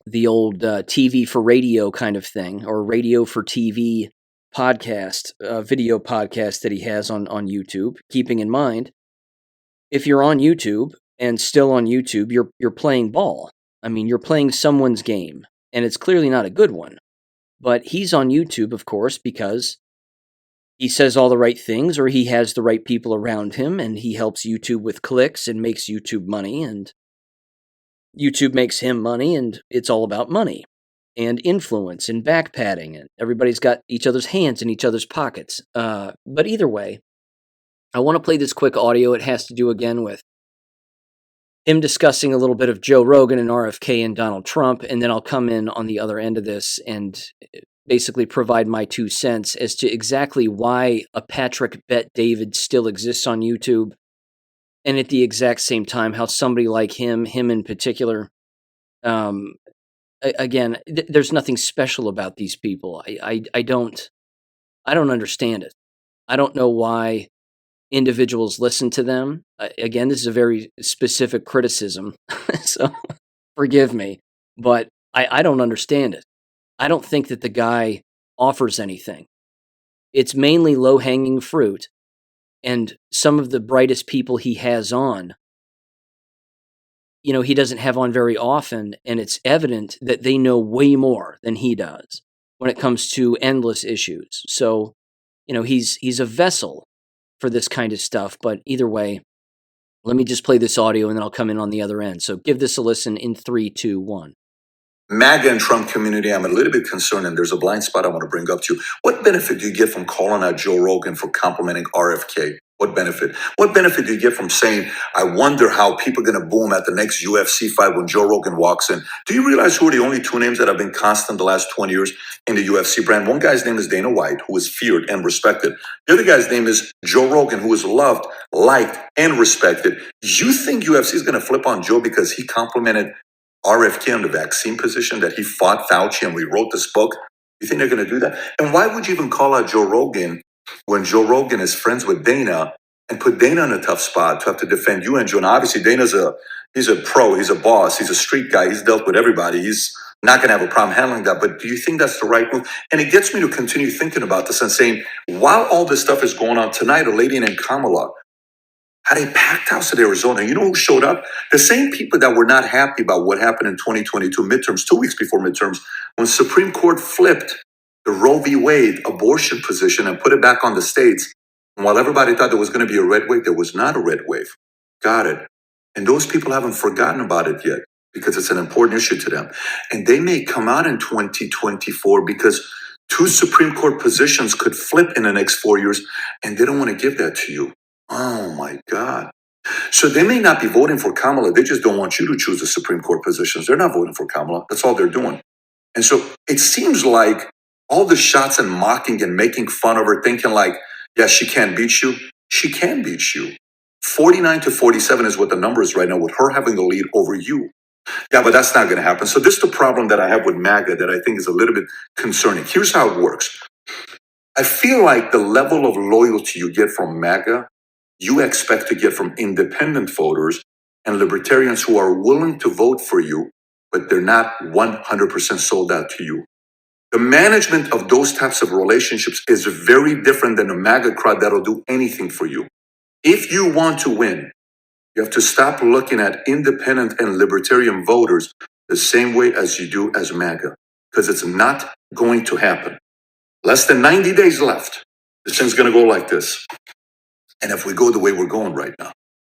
the old TV for radio kind of thing, or radio for TV podcast, video podcast that he has on YouTube, keeping in mind, if you're on YouTube and still on YouTube, you're playing ball. I mean, you're playing someone's game, and it's clearly not a good one. But he's on YouTube, of course, because he says all the right things, or he has the right people around him, and he helps YouTube with clicks and makes YouTube money, and YouTube makes him money, and it's all about money and influence and back patting, and everybody's got each other's hands in each other's pockets. But either way, I want to play this quick audio. It has to do, again, with him discussing a little bit of Joe Rogan and RFK and Donald Trump, and then I'll come in on the other end of this and basically provide my 2 cents as to exactly why a PreK David still exists on YouTube, and at the exact same time, how somebody like him in particular, again, there's nothing special about these people. I don't understand it. I don't know why individuals listen to them. Again, this is a very specific criticism, so forgive me, but I don't understand it. I don't think that the guy offers anything. It's mainly low-hanging fruit, and some of the brightest people he has on, he doesn't have on very often, and it's evident that they know way more than he does when it comes to endless issues. So, he's a vessel for this kind of stuff, but either way, let me just play this audio and then I'll come in on the other end. So give this a listen in 3, 2, 1. MAGA and Trump community, I'm a little bit concerned, and there's a blind spot I want to bring up to you. What benefit do you get from calling out Joe Rogan for complimenting RFK? What benefit? What benefit do you get from saying, I wonder how people are going to boom at the next UFC fight when Joe Rogan walks in? Do you realize who are the only 2 names that have been constant the last 20 years in the UFC brand? One guy's name is Dana White, who is feared and respected. The other guy's name is Joe Rogan, who is loved, liked, and respected. You think UFC is going to flip on Joe because he complimented RFK on the vaccine position, that he fought Fauci and we wrote this book. You think they're going to do that? And why would you even call out Joe Rogan when Joe Rogan is friends with Dana and put Dana in a tough spot to have to defend you and Joe? And obviously he's a pro, he's a boss, he's a street guy, he's dealt with everybody. He's not going to have a problem handling that. But do you think that's the right move? And it gets me to continue thinking about this and saying, while all this stuff is going on tonight, a lady named Kamala had a packed house in Arizona. You know who showed up? The same people that were not happy about what happened in 2022 midterms, 2 weeks before midterms, when Supreme Court flipped the Roe v. Wade abortion position and put it back on the states. And while everybody thought there was going to be a red wave, there was not a red wave. Got it. And those people haven't forgotten about it yet because it's an important issue to them. And they may come out in 2024 because 2 Supreme Court positions could flip in the next 4 years, and they don't want to give that to you. Oh my God. So they may not be voting for Kamala. They just don't want you to choose the Supreme Court positions. They're not voting for Kamala. That's all they're doing. And so it seems like all the shots and mocking and making fun of her, thinking like, yeah, she can't beat you. She can beat you. 49-47 is what the number is right now, with her having the lead over you. Yeah, but that's not going to happen. So this is the problem that I have with MAGA that I think is a little bit concerning. Here's how it works. I feel like the level of loyalty you get from MAGA, you expect to get from independent voters and libertarians who are willing to vote for you, but they're not 100% sold out to you. The management of those types of relationships is very different than a MAGA crowd that'll do anything for you. If you want to win, you have to stop looking at independent and libertarian voters the same way as you do as MAGA, because it's not going to happen. Less than 90 days left. This thing's going to go like this. And if we go the way we're going right now,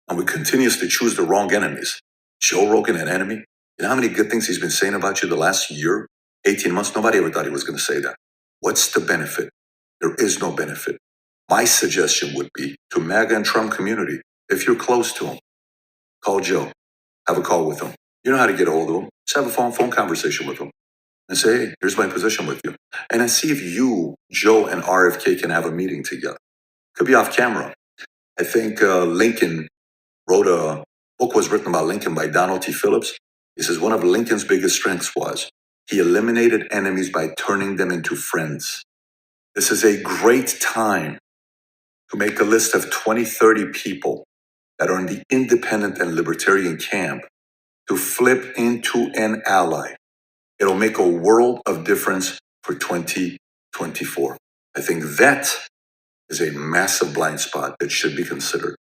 and we continuously choose the wrong enemies, Joe Rogan an enemy, you know how many good things he's been saying about you the last year, 18 months? Nobody ever thought he was going to say that. What's the benefit? There is no benefit. My suggestion would be to MAGA and Trump community, if you're close to him, call Joe, have a call with him. You know how to get a hold of him. Just have a phone conversation with him and say, hey, here's my position with you. And then see if you, Joe, and RFK can have a meeting together. Could be off camera. I think Lincoln wrote a book was written about Lincoln by Donald T. Phillips. He says one of Lincoln's biggest strengths was he eliminated enemies by turning them into friends. This is a great time to make a list of 20, 30 people that are in the independent and libertarian camp to flip into an ally. It'll make a world of difference for 2024. I think that is a massive blind spot that should be considered.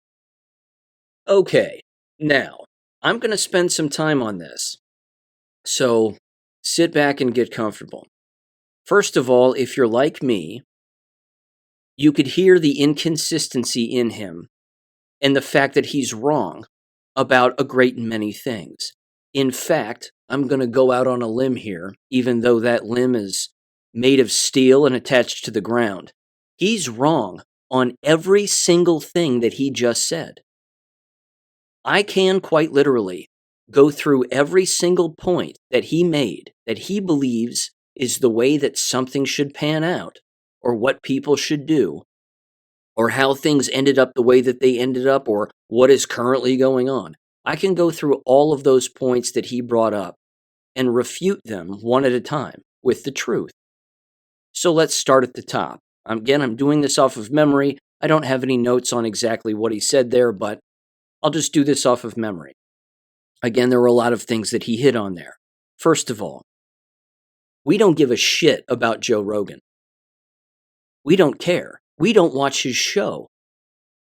Okay, now, I'm going to spend some time on this. So, sit back and get comfortable. First of all, if you're like me, you could hear the inconsistency in him and the fact that he's wrong about a great many things. In fact, I'm going to go out on a limb here, even though that limb is made of steel and attached to the ground. He's wrong on every single thing that he just said. I can quite literally go through every single point that he made that he believes is the way that something should pan out, or what people should do, or how things ended up the way that they ended up, or what is currently going on. I can go through all of those points that he brought up and refute them one at a time with the truth. So let's start at the top. Again, I'm doing this off of memory. I don't have any notes on exactly what he said there, but I'll just do this off of memory. Again, there were a lot of things that he hit on there. First of all, we don't give a shit about Joe Rogan. We don't care. We don't watch his show.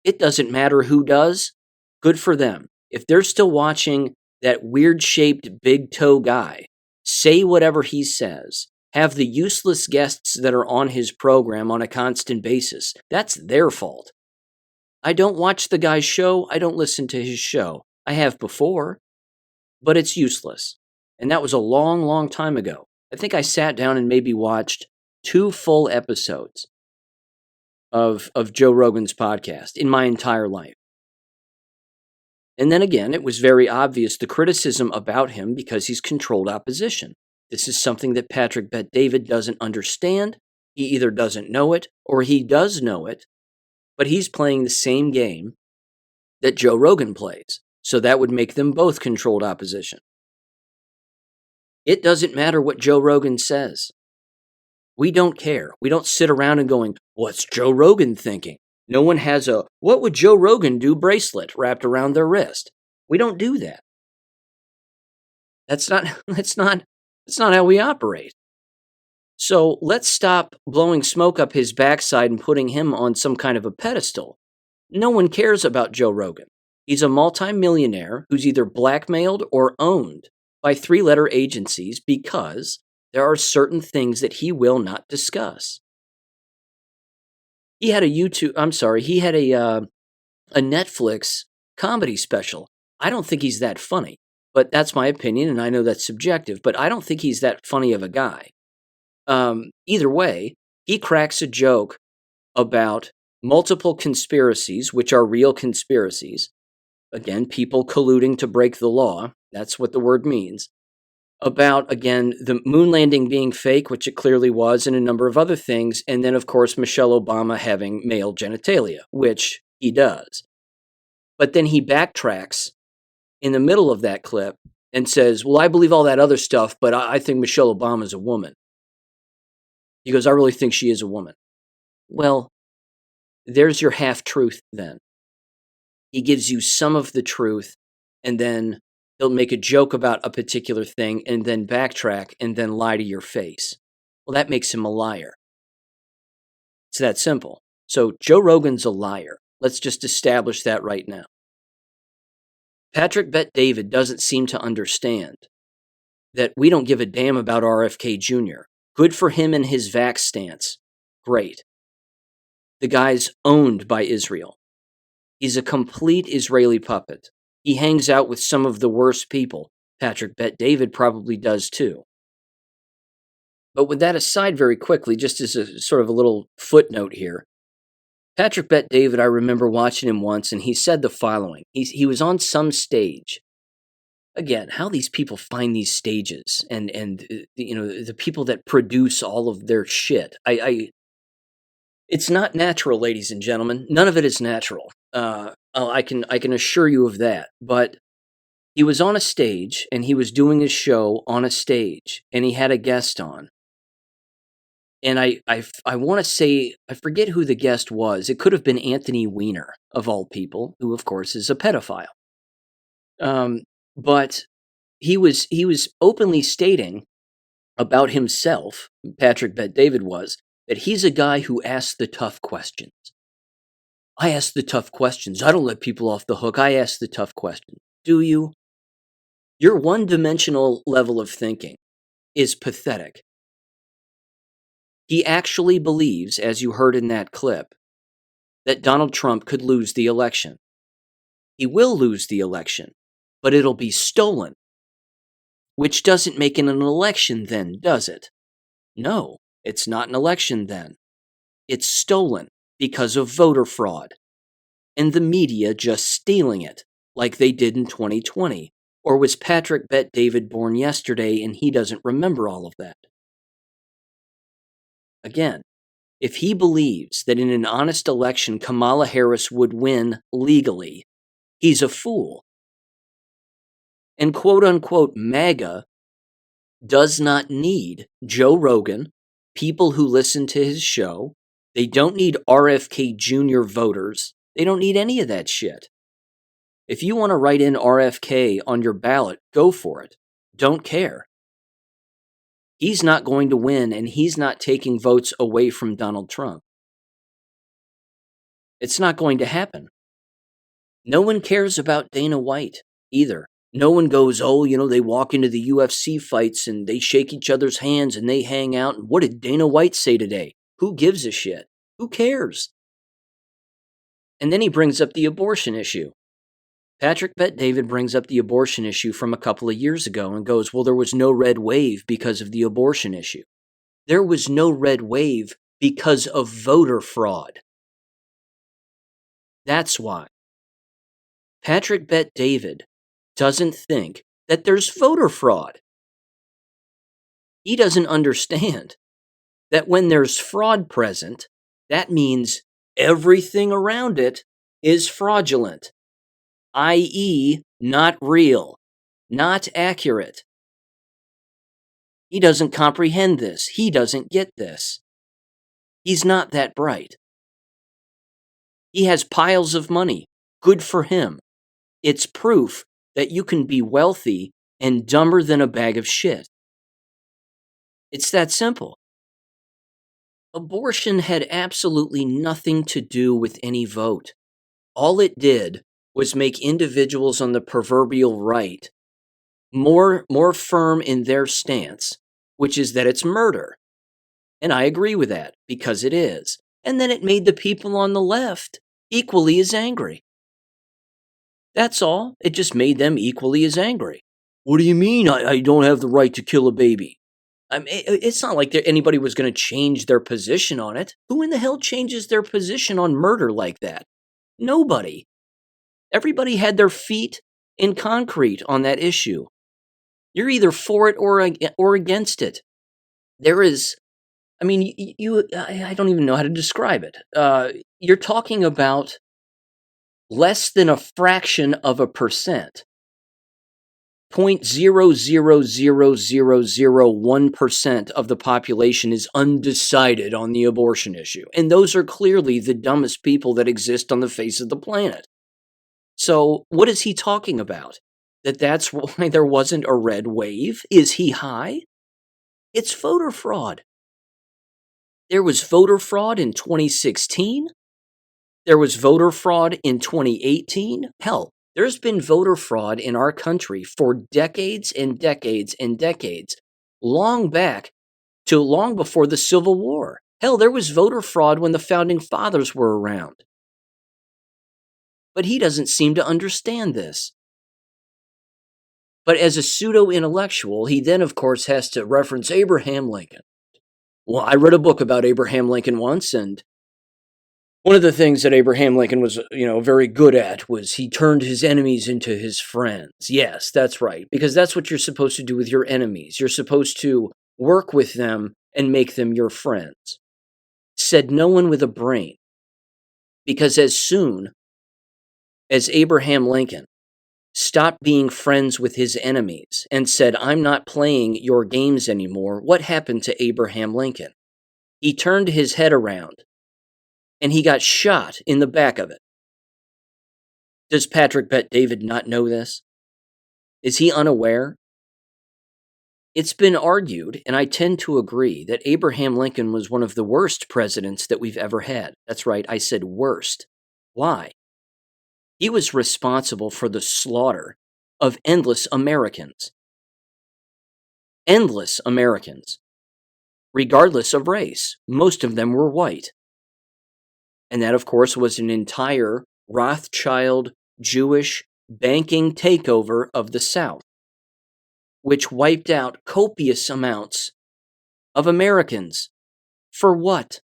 It doesn't matter who does. Good for them. If they're still watching that weird-shaped big toe guy say whatever he says, have the useless guests that are on his program on a constant basis, that's their fault. I don't watch the guy's show. I don't listen to his show. I have before, but it's useless. And that was a long, long time ago. I think I sat down and maybe watched 2 full episodes of Joe Rogan's podcast in my entire life. And then again, it was very obvious the criticism about him because he's controlled opposition. This is something that Patrick Bet-David doesn't understand. He either doesn't know it or he does know it, but he's playing the same game that Joe Rogan plays. So that would make them both controlled opposition. It doesn't matter what Joe Rogan says. We don't care. We don't sit around and going, what's Joe Rogan thinking? No one has a, what would Joe Rogan do bracelet wrapped around their wrist. We don't do that. That's not how we operate. So let's stop blowing smoke up his backside and putting him on some kind of a pedestal. No one cares about Joe Rogan. He's a multimillionaire who's either blackmailed or owned by three-letter agencies because there are certain things that he will not discuss. He had a Netflix comedy special. I don't think he's that funny, but that's my opinion, and I know that's subjective, but I don't think he's that funny of a guy. Either way, he cracks a joke about multiple conspiracies, which are real conspiracies. Again, people colluding to break the law. That's what the word means. About, again, the moon landing being fake, which it clearly was, and a number of other things. And then, of course, Michelle Obama having male genitalia, which he does. But then he backtracks in the middle of that clip and says, well, I believe all that other stuff, but I think Michelle Obama is a woman. He goes, I really think she is a woman. Well, there's your half-truth then. He gives you some of the truth, and then he'll make a joke about a particular thing, and then backtrack, and then lie to your face. Well, that makes him a liar. It's that simple. So Joe Rogan's a liar. Let's just establish that right now. Patrick Bet-David doesn't seem to understand that we don't give a damn about RFK Jr. Good for him and his vax stance. Great. The guy's owned by Israel. He's a complete Israeli puppet. He hangs out with some of the worst people. Patrick Bet-David probably does too. But with that aside very quickly, just as a sort of a little footnote here, Patrick Bet-David, I remember watching him once, and he said the following. He was on some stage. Again, how these people find these stages and the people that produce all of their shit. It's not natural, ladies and gentlemen. None of it is natural. I can assure you of that. But he was on a stage, and he was doing his show on a stage, and he had a guest on. And I want to say, I forget who the guest was. It could have been Anthony Weiner, of all people, who, of course, is a pedophile. But he was openly stating about himself, Patrick Bet-David was, that he's a guy who asks the tough questions. I ask the tough questions. I don't let people off the hook. I ask the tough questions. Do you? Your one-dimensional level of thinking is pathetic. He actually believes, as you heard in that clip, that Donald Trump could lose the election. He will lose the election, but it'll be stolen. Which doesn't make it an election then, does it? No, it's not an election then. It's stolen because of voter fraud. And the media just stealing it, like they did in 2020. Or was Patrick Bet-David born yesterday and he doesn't remember all of that? Again, if he believes that in an honest election Kamala Harris would win legally, he's a fool. And quote-unquote MAGA does not need Joe Rogan, people who listen to his show. They don't need RFK Jr. voters. They don't need any of that shit. If you want to write in RFK on your ballot, go for it. Don't care. He's not going to win, and he's not taking votes away from Donald Trump. It's not going to happen. No one cares about Dana White either. No one goes, they walk into the UFC fights and they shake each other's hands and they hang out. And what did Dana White say today? Who gives a shit? Who cares? And then he brings up the abortion issue. Patrick Bet-David brings up the abortion issue from a couple of years ago and goes, well, there was no red wave because of the abortion issue. There was no red wave because of voter fraud. That's why. Patrick Bet-David doesn't think that there's voter fraud. He doesn't understand that when there's fraud present, that means everything around it is fraudulent. i.e., not real, not accurate. He doesn't comprehend this. He doesn't get this. He's not that bright. He has piles of money. Good for him. It's proof that you can be wealthy and dumber than a bag of shit. It's that simple. Abortion had absolutely nothing to do with any vote. All it did was make individuals on the proverbial right more firm in their stance, which is that it's murder. And I agree with that, because it is. And then it made the people on the left equally as angry. That's all. It just made them equally as angry. What do you mean I don't have the right to kill a baby? I mean, it's not like anybody was going to change their position on it. Who in the hell changes their position on murder like that? Nobody. Everybody had their feet in concrete on that issue. You're either for it or against it. There is, I mean, I don't even know how to describe it. You're talking about less than a fraction of a percent. 0.0000001% of the population is undecided on the abortion issue. And those are clearly the dumbest people that exist on the face of the planet. So what is he talking about? That's why there wasn't a red wave? Is he high? It's voter fraud. There was voter fraud in 2016. There was voter fraud in 2018. Hell, there's been voter fraud in our country for decades and decades and decades, long before the Civil War. Hell, there was voter fraud when the Founding Fathers were around. But he doesn't seem to understand this. But as a pseudo-intellectual, he then, of course, has to reference Abraham Lincoln. Well, I read a book about Abraham Lincoln once, and one of the things that Abraham Lincoln was, very good at was he turned his enemies into his friends. Yes, that's right, because that's what you're supposed to do with your enemies. You're supposed to work with them and make them your friends. Said no one with a brain. Because as soon as Abraham Lincoln stopped being friends with his enemies and said, I'm not playing your games anymore, what happened to Abraham Lincoln? He turned his head around and he got shot in the back of it. Does Patrick Bet-David not know this? Is he unaware? It's been argued, and I tend to agree, that Abraham Lincoln was one of the worst presidents that we've ever had. That's right, I said worst. Why? He was responsible for the slaughter of endless Americans. Endless Americans. Regardless of race. Most of them were white. And that, of course, was an entire Rothschild Jewish banking takeover of the South, which wiped out copious amounts of Americans. For what?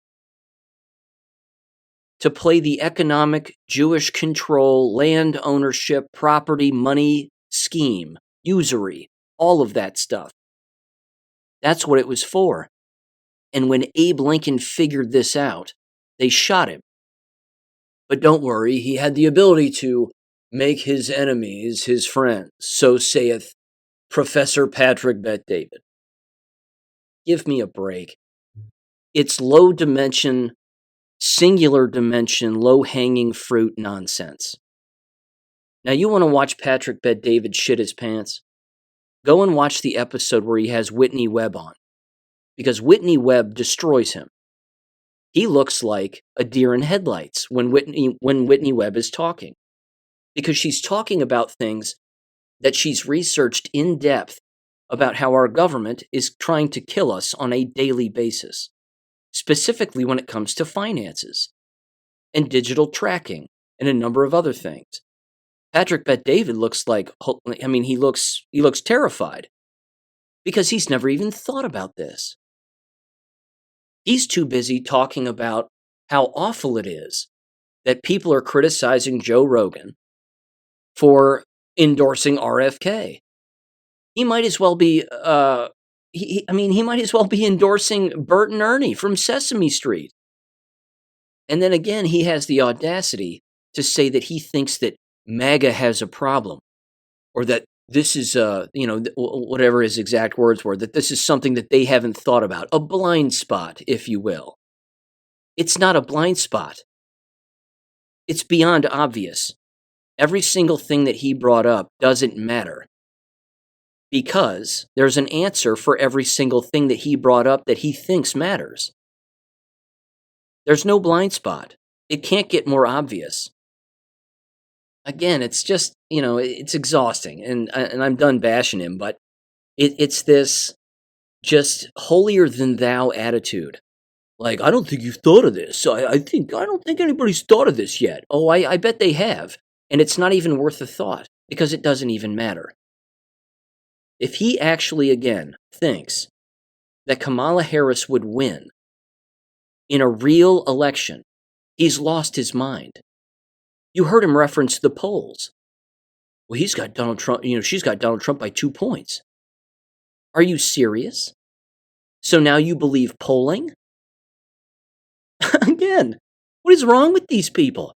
To play the economic, Jewish control, land ownership, property, money scheme, usury, all of that stuff. That's what it was for. And when Abe Lincoln figured this out, they shot him. But don't worry, he had the ability to make his enemies his friends, so saith Professor Patrick Bet-David. Give me a break. It's low dimension, singular dimension, low-hanging fruit nonsense. Now, you want to watch Patrick Bet-David shit his pants? Go and watch the episode where he has Whitney Webb on, because Whitney Webb destroys him. He looks like a deer in headlights when Whitney Webb is talking, because she's talking about things that she's researched in depth about how our government is trying to kill us on a daily basis, specifically when it comes to finances and digital tracking and a number of other things. Patrick Bet-David looks like, he looks terrified because he's never even thought about this. He's too busy talking about how awful it is that people are criticizing Joe Rogan for endorsing RFK. He might as well be, he might as well be endorsing Bert and Ernie from Sesame Street. And then again, he has the audacity to say that he thinks that MAGA has a problem, or that this is, whatever his exact words were, that this is something that they haven't thought about, a blind spot, if you will. It's not a blind spot. It's beyond obvious. Every single thing that he brought up doesn't matter because there's an answer for every single thing that he brought up that he thinks matters. There's no blind spot. It can't get more obvious. Again, it's just, it's exhausting, and I'm done bashing him, but it's this just holier than thou attitude. Like, I don't think you've thought of this. I don't think anybody's thought of this yet. Oh, I bet they have. And it's not even worth a thought because it doesn't even matter. If he actually, again, thinks that Kamala Harris would win in a real election, he's lost his mind. You heard him reference the polls. Well, he's got Donald Trump, she's got Donald Trump by 2 points. Are you serious? So now you believe polling? Again, what is wrong with these people?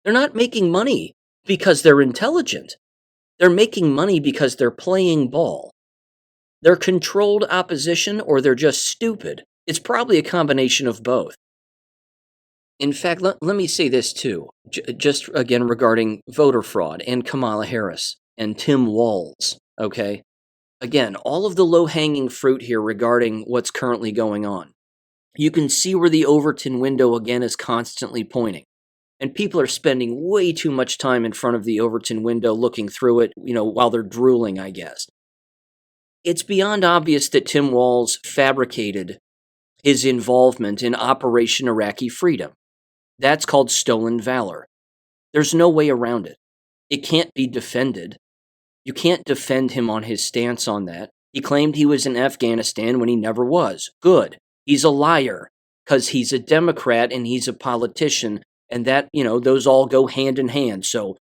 They're not making money because they're intelligent. They're making money because they're playing ball. They're controlled opposition or they're just stupid. It's probably a combination of both. In fact, let me say this too, just again regarding voter fraud and Kamala Harris and Tim Walz, okay? Again, all of the low-hanging fruit here regarding what's currently going on. You can see where the Overton window again is constantly pointing. And people are spending way too much time in front of the Overton window looking through it, while they're drooling, I guess. It's beyond obvious that Tim Walz fabricated his involvement in Operation Iraqi Freedom. That's called stolen valor. There's no way around it. It can't be defended. You can't defend him on his stance on that. He claimed he was in Afghanistan when he never was. Good. He's a liar because he's a Democrat and he's a politician. And that, those all go hand in hand. So,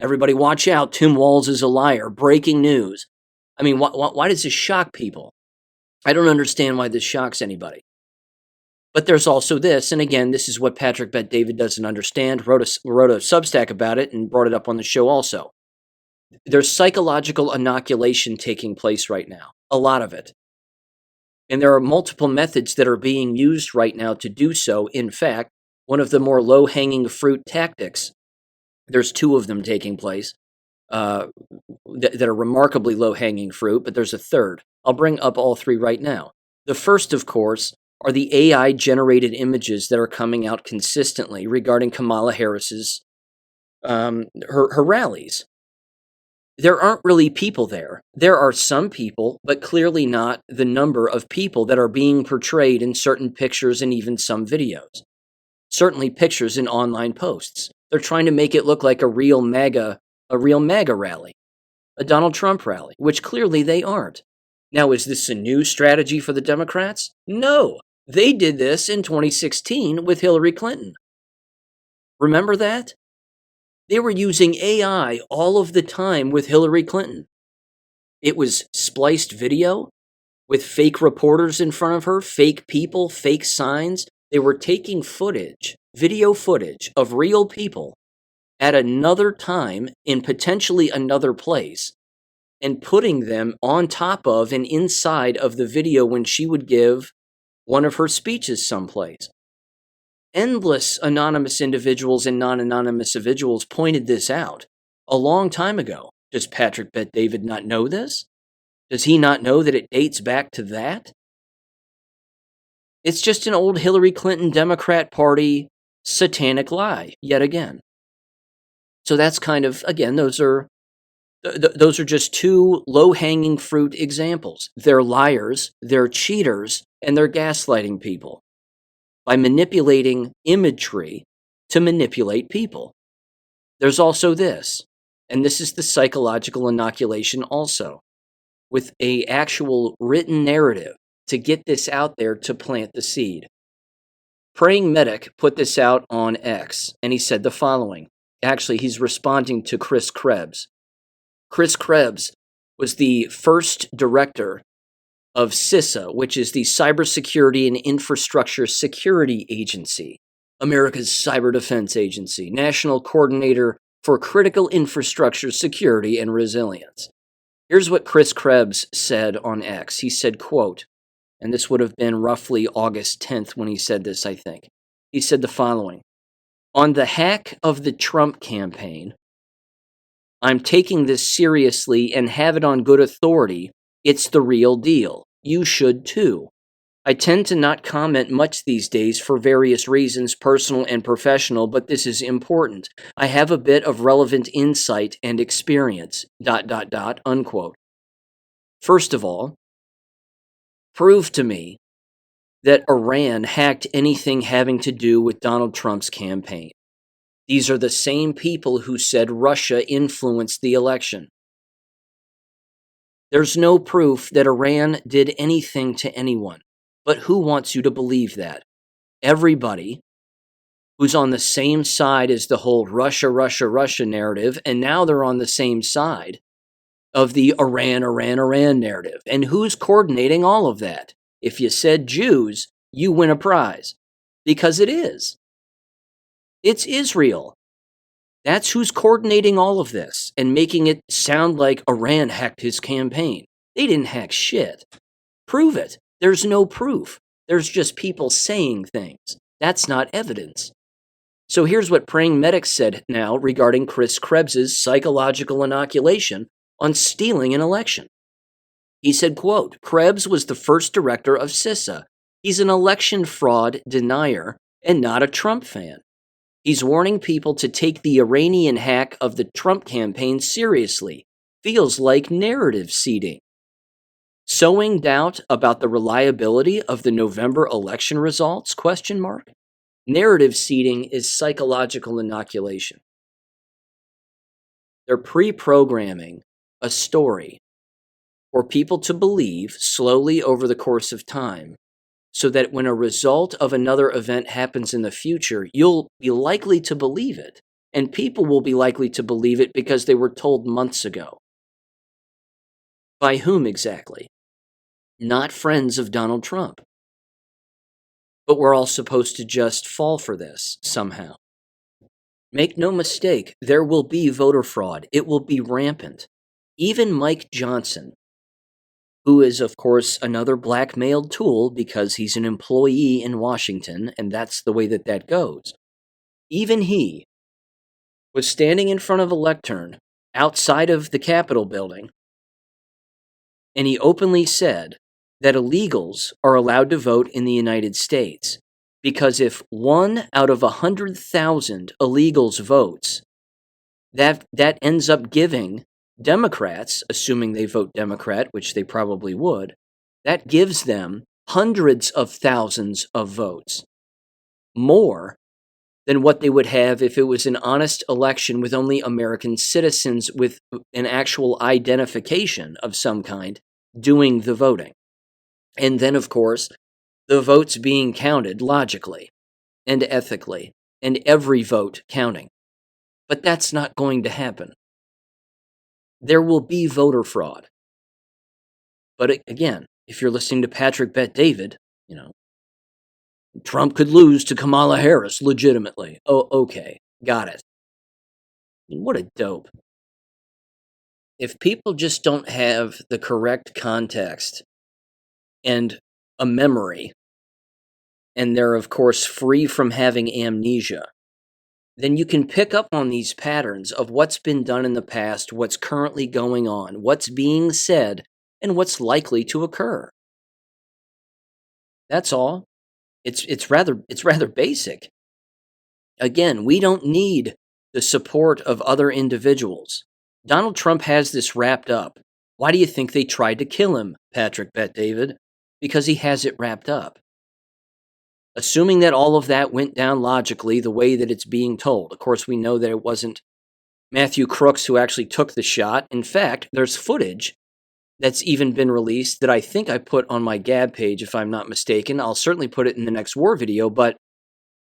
everybody watch out. Tim Walz is a liar. Breaking news. Why does this shock people? I don't understand why this shocks anybody. But there's also this, and again, this is what Patrick Bet David doesn't understand, wrote a Substack about it and brought it up on the show also. There's psychological inoculation taking place right now. A lot of it. And there are multiple methods that are being used right now to do so. In fact, one of the more low-hanging fruit tactics, there's 2 of them taking place that are remarkably low-hanging fruit, but there's a third. I'll bring up all 3 right now. The first, of course, are the AI-generated images that are coming out consistently regarding Kamala Harris's her rallies. There aren't really people there. There are some people, but clearly not the number of people that are being portrayed in certain pictures and even some videos. Certainly pictures in online posts. They're trying to make it look like a real MAGA rally, a Donald Trump rally, which clearly they aren't. Now, is this a new strategy for the Democrats? No. They did this in 2016 with Hillary Clinton. Remember that? They were using AI all of the time with Hillary Clinton. It was spliced video with fake reporters in front of her, fake people, fake signs. They were taking video footage of real people at another time in potentially another place and putting them on top of and inside of the video when she would give one of her speeches someplace. Endless anonymous individuals and non-anonymous individuals pointed this out a long time ago. Does Patrick Bet David not know this? Does he not know that it dates back to that? It's just an old Hillary Clinton Democrat Party satanic lie, yet again. So that's kind of, again, those are just 2 low-hanging fruit examples. They're liars, they're cheaters, and they're gaslighting people by manipulating imagery to manipulate people. There's also this, and this is the psychological inoculation also, with a actual written narrative to get this out there to plant the seed. Praying Medic put this out on X, and he said the following. Actually, he's responding to Chris Krebs. Chris Krebs was the first director of CISA, which is the Cybersecurity and Infrastructure Security Agency, America's cyber defense agency, national coordinator for critical infrastructure security and resilience. Here's what Chris Krebs said on X. He said, quote, and this would have been roughly August 10th when he said this, I think. He said the following: on the hack of the Trump campaign, I'm taking this seriously and have it on good authority. It's the real deal. You should too. I tend to not comment much these days for various reasons, personal and professional, but this is important. I have a bit of relevant insight and experience, ... unquote. First of all, prove to me that Iran hacked anything having to do with Donald Trump's campaign. These are the same people who said Russia influenced the election. There's no proof that Iran did anything to anyone. But who wants you to believe that? Everybody who's on the same side as the whole Russia, Russia, Russia narrative, and now they're on the same side of the Iran, Iran, Iran narrative. And who's coordinating all of that? If you said Jews, you win a prize. Because it is. It's Israel. That's who's coordinating all of this and making it sound like Iran hacked his campaign. They didn't hack shit. Prove it. There's no proof. There's just people saying things. That's not evidence. So here's what Praying Medics said now regarding Chris Krebs' psychological inoculation on stealing an election. He said, quote, Krebs was the first director of CISA. He's an election fraud denier and not a Trump fan. He's warning people to take the Iranian hack of the Trump campaign seriously. Feels like narrative seeding. Sowing doubt about the reliability of the November election results? ? Narrative seeding is psychological inoculation. They're pre-programming a story for people to believe slowly over the course of time, so that when a result of another event happens in the future, you'll be likely to believe it, and people will be likely to believe it because they were told months ago. By whom exactly? Not friends of Donald Trump. But we're all supposed to just fall for this somehow. Make no mistake, there will be voter fraud. It will be rampant. Even Mike Johnson, who is, of course, another blackmailed tool because he's an employee in Washington, and that's the way that goes. Even he was standing in front of a lectern outside of the Capitol building, and he openly said that illegals are allowed to vote in the United States because if 1 out of 100,000 illegals votes, that ends up giving Democrats, assuming they vote Democrat, which they probably would, that gives them hundreds of thousands of votes, more than what they would have if it was an honest election with only American citizens with an actual identification of some kind doing the voting. And then, of course, the votes being counted logically and ethically, and every vote counting. But that's not going to happen. There will be voter fraud. But again, if you're listening to Patrick Bet David, Trump could lose to Kamala Harris legitimately. Oh, okay, got it. What a dope. If people just don't have the correct context and a memory, and they're, of course, free from having amnesia, then you can pick up on these patterns of what's been done in the past, what's currently going on, what's being said, and what's likely to occur. That's all. It's rather basic. Again, we don't need the support of other individuals. Donald Trump has this wrapped up. Why do you think they tried to kill him, Patrick Bet David? Because he has it wrapped up. Assuming that all of that went down logically the way that it's being told. Of course, we know that it wasn't Matthew Crooks who actually took the shot. In fact, there's footage that's even been released that I think I put on my Gab page, if I'm not mistaken. I'll certainly put it in the next war video, but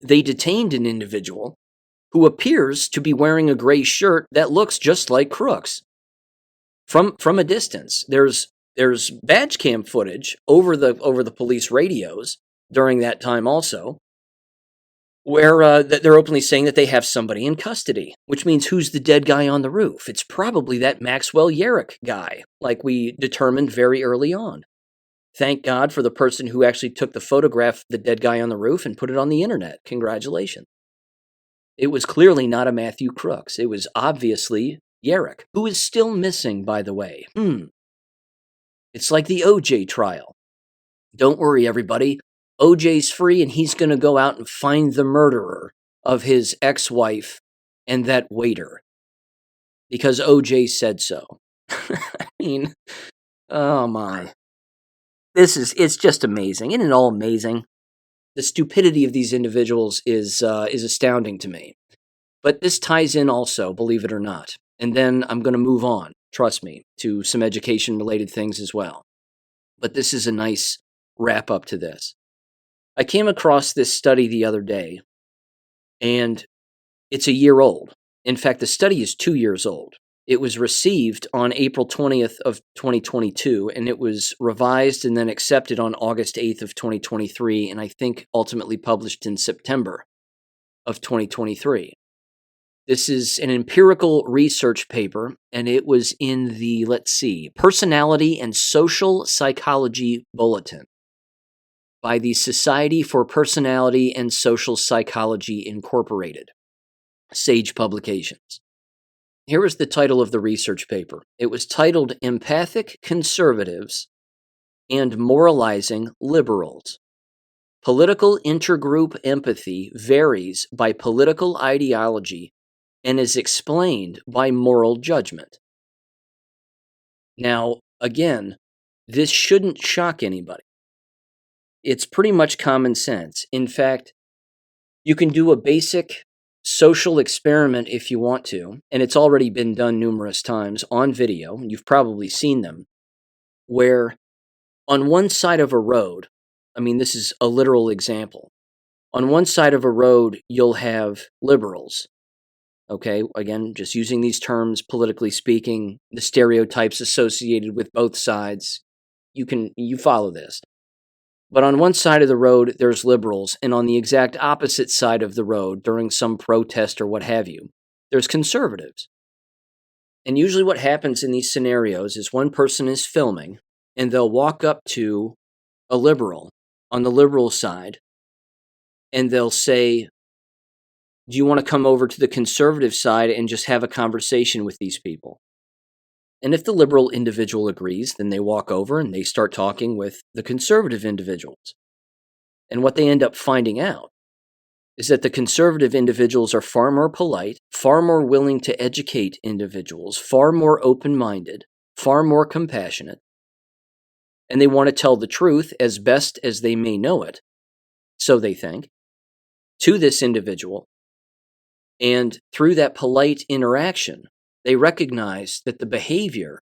they detained an individual who appears to be wearing a gray shirt that looks just like Crooks. From a distance, there's badge cam footage over the police radios during that time also. where they're openly saying that they have somebody in custody, which means who's the dead guy on the roof? It's probably that Maxwell Yarrick guy, like we determined very early on. Thank God for the person who actually took the photograph of the dead guy on the roof and put it on the internet. Congratulations. It was clearly not a Matthew Crooks. It was obviously Yarrick, who is still missing, by the way. It's like the OJ trial. Don't worry, everybody. OJ's free, and he's going to go out and find the murderer of his ex-wife and that waiter. Because OJ said so. I mean, oh my. It's just amazing. Isn't it all amazing? The stupidity of these individuals is astounding to me. But this ties in also, believe it or not. And then I'm going to move on, trust me, to some education-related things as well. But this is a nice wrap-up to this. I came across this study the other day, and it's a year old. In fact, the study is 2 years old. It was received on April 20th of 2022, and it was revised and then accepted on August 8th of 2023, and I think ultimately published in September of 2023. This is an empirical research paper, and it was in the, Personality and Social Psychology Bulletin by the Society for Personality and Social Psychology Incorporated, Sage Publications. Here is the title of the research paper. It was titled Empathic Conservatives and Moralizing Liberals. Political intergroup empathy varies by political ideology and is explained by moral judgment. Now, again, this shouldn't shock anybody. It's pretty much common sense. In fact, you can do a basic social experiment if you want to, and it's already been done numerous times on video, and you've probably seen them, where on one side of a road, this is a literal example, on one side of a road you'll have liberals, okay, again, just using these terms politically speaking, the stereotypes associated with both sides, you follow this. But on one side of the road, there's liberals, and on the exact opposite side of the road, during some protest or what have you, there's conservatives. And usually what happens in these scenarios is one person is filming, and they'll walk up to a liberal on the liberal side, and they'll say, do you want to come over to the conservative side and just have a conversation with these people? And if the liberal individual agrees, then they walk over and they start talking with the conservative individuals. And what they end up finding out is that the conservative individuals are far more polite, far more willing to educate individuals, far more open-minded, far more compassionate, and they want to tell the truth as best as they may know it, so they think, to this individual. And through that polite interaction, they recognize that the behavior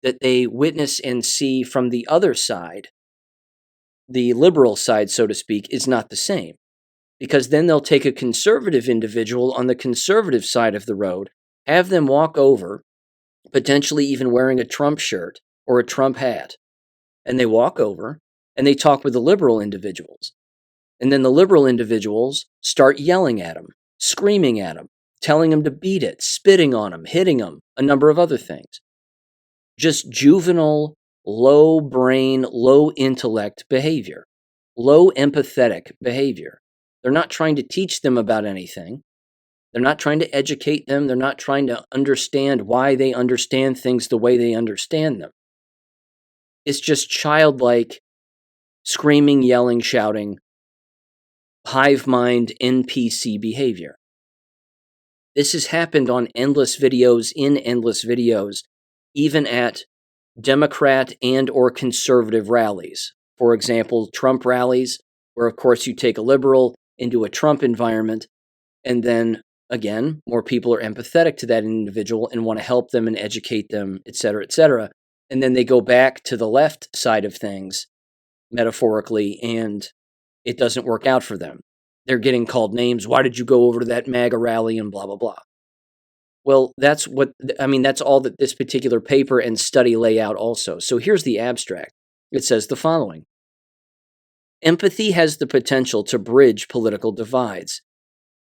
that they witness and see from the other side, the liberal side, so to speak, is not the same. Because then they'll take a conservative individual on the conservative side of the road, have them walk over, potentially even wearing a Trump shirt or a Trump hat, and they walk over and they talk with the liberal individuals. And then the liberal individuals start yelling at them, screaming at them, telling them to beat it, spitting on them, hitting them, a number of other things. Just juvenile, low brain, low intellect behavior, low empathetic behavior. They're not trying to teach them about anything. They're not trying to educate them. They're not trying to understand why they understand things the way they understand them. It's just childlike, screaming, yelling, shouting, hive mind NPC behavior. This has happened on endless videos, even at Democrat and or conservative rallies. For example, Trump rallies, where of course you take a liberal into a Trump environment, and then, again, more people are empathetic to that individual and want to help them and educate them, etc., etc. And then they go back to the left side of things, metaphorically, and it doesn't work out for them. They're getting called names. Why did you go over to that MAGA rally and blah, blah, blah? Well, that's all that this particular paper and study lay out also. So here's the abstract. It says the following. Empathy has the potential to bridge political divides.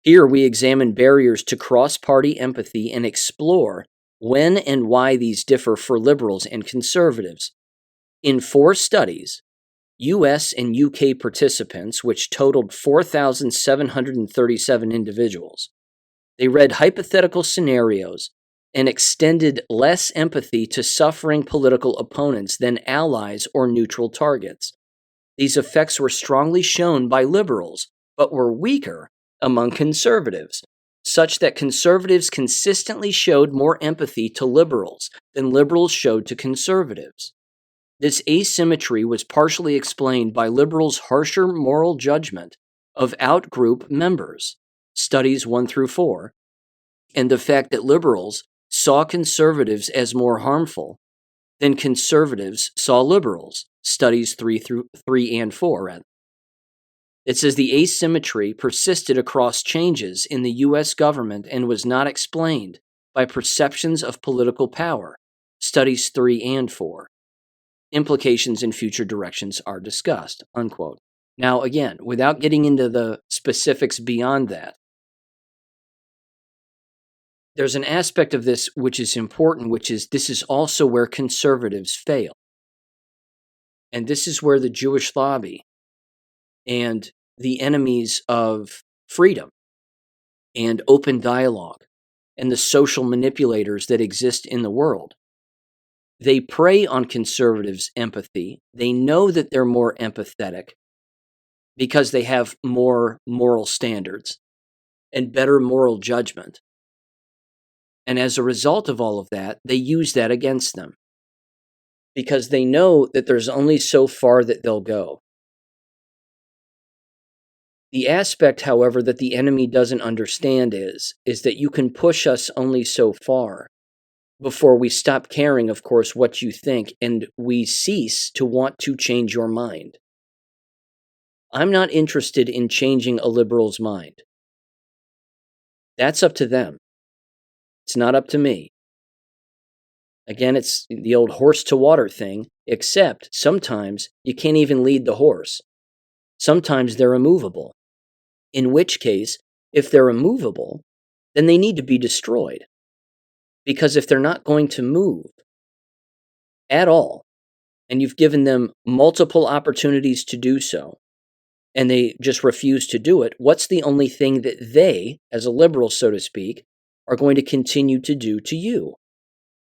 Here we examine barriers to cross-party empathy and explore when and why these differ for liberals and conservatives. In 4 studies, US and UK participants, which totaled 4,737 individuals, they read hypothetical scenarios and extended less empathy to suffering political opponents than allies or neutral targets. These effects were strongly shown by liberals, but were weaker among conservatives, such that conservatives consistently showed more empathy to liberals than liberals showed to conservatives. This asymmetry was partially explained by liberals' harsher moral judgment of outgroup members, studies 1 through 4, and the fact that liberals saw conservatives as more harmful than conservatives saw liberals, studies 3 and 4, rather. It says the asymmetry persisted across changes in the U.S. government and was not explained by perceptions of political power, studies 3 and 4. Implications and future directions are discussed, unquote. Now, again, without getting into the specifics beyond that, there's an aspect of this which is important, which is this is also where conservatives fail. And this is where the Jewish lobby and the enemies of freedom and open dialogue and the social manipulators that exist in the world, they prey on conservatives' empathy. They know that they're more empathetic because they have more moral standards and better moral judgment. And as a result of all of that, they use that against them because they know that there's only so far that they'll go. The aspect, however, that the enemy doesn't understand is that you can push us only so far before we stop caring, of course, what you think, and we cease to want to change your mind. I'm not interested in changing a liberal's mind. That's up to them. It's not up to me. Again, it's the old horse to water thing, except sometimes you can't even lead the horse. Sometimes they're immovable. In which case, if they're immovable, then they need to be destroyed. Because if they're not going to move at all, and you've given them multiple opportunities to do so, and they just refuse to do it, what's the only thing that they, as a liberal, so to speak, are going to continue to do to you?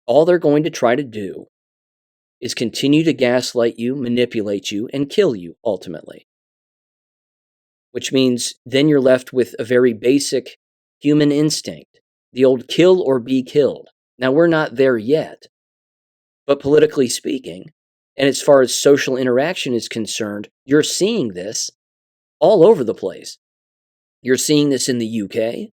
All they're going to try to do is continue to gaslight you, manipulate you, and kill you, ultimately. Which means then you're left with a very basic human instinct, the old kill or be killed. Now, we're not there yet, but politically speaking, and as far as social interaction is concerned, you're seeing this all over the place. You're seeing this in the UK.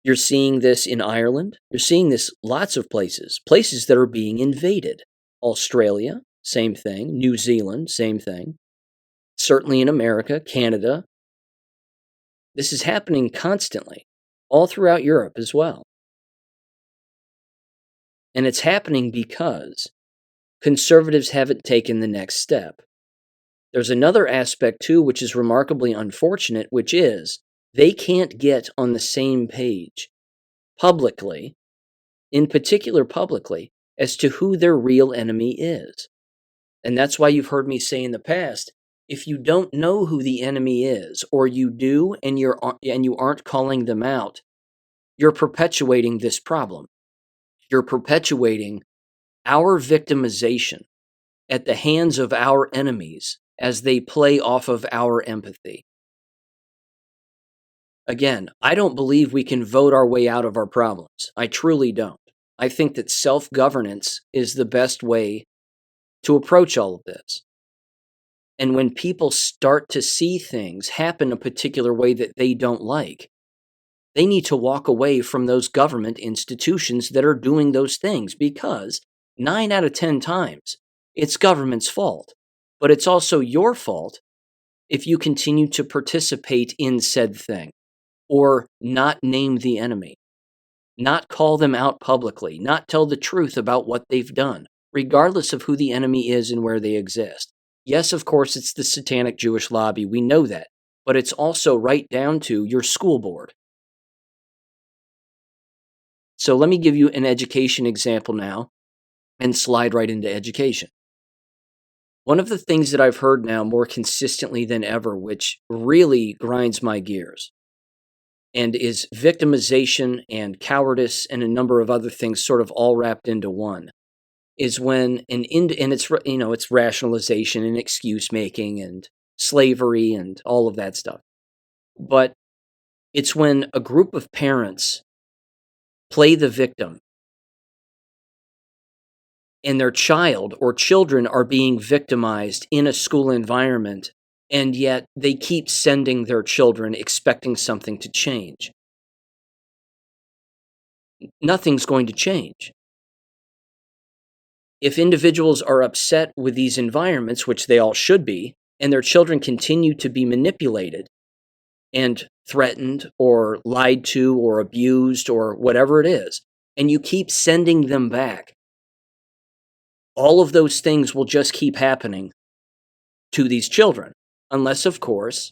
You're seeing this in Ireland. You're seeing this lots of places that are being invaded. Australia, same thing. New Zealand, same thing. Certainly in America, Canada. This is happening constantly, all throughout Europe as well. And it's happening because conservatives haven't taken the next step. There's another aspect, too, which is remarkably unfortunate, which is they can't get on the same page publicly, in particular publicly, as to who their real enemy is. And that's why you've heard me say in the past, if you don't know who the enemy is, or you do and you aren't calling them out, you're perpetuating this problem. You're perpetuating our victimization at the hands of our enemies as they play off of our empathy. Again, I don't believe we can vote our way out of our problems. I truly don't. I think that self-governance is the best way to approach all of this. And when people start to see things happen a particular way that they don't like, they need to walk away from those government institutions that are doing those things, because 9 out of 10 times, it's government's fault. But it's also your fault if you continue to participate in said thing, or not name the enemy, not call them out publicly, not tell the truth about what they've done, regardless of who the enemy is and where they exist. Yes, of course, it's the satanic Jewish lobby. We know that. But it's also right down to your school board. So let me give you an education example now and slide right into education. One of the things that I've heard now more consistently than ever, which really grinds my gears, and is victimization and cowardice and a number of other things sort of all wrapped into one, is when and it's rationalization and excuse making and slavery and all of that stuff. But it's when a group of parents play the victim and their child or children are being victimized in a school environment, and yet they keep sending their children expecting something to change. Nothing's going to change. If individuals are upset with these environments, which they all should be, and their children continue to be manipulated and threatened or lied to or abused or whatever it is, and you keep sending them back, all of those things will just keep happening to these children, unless, of course,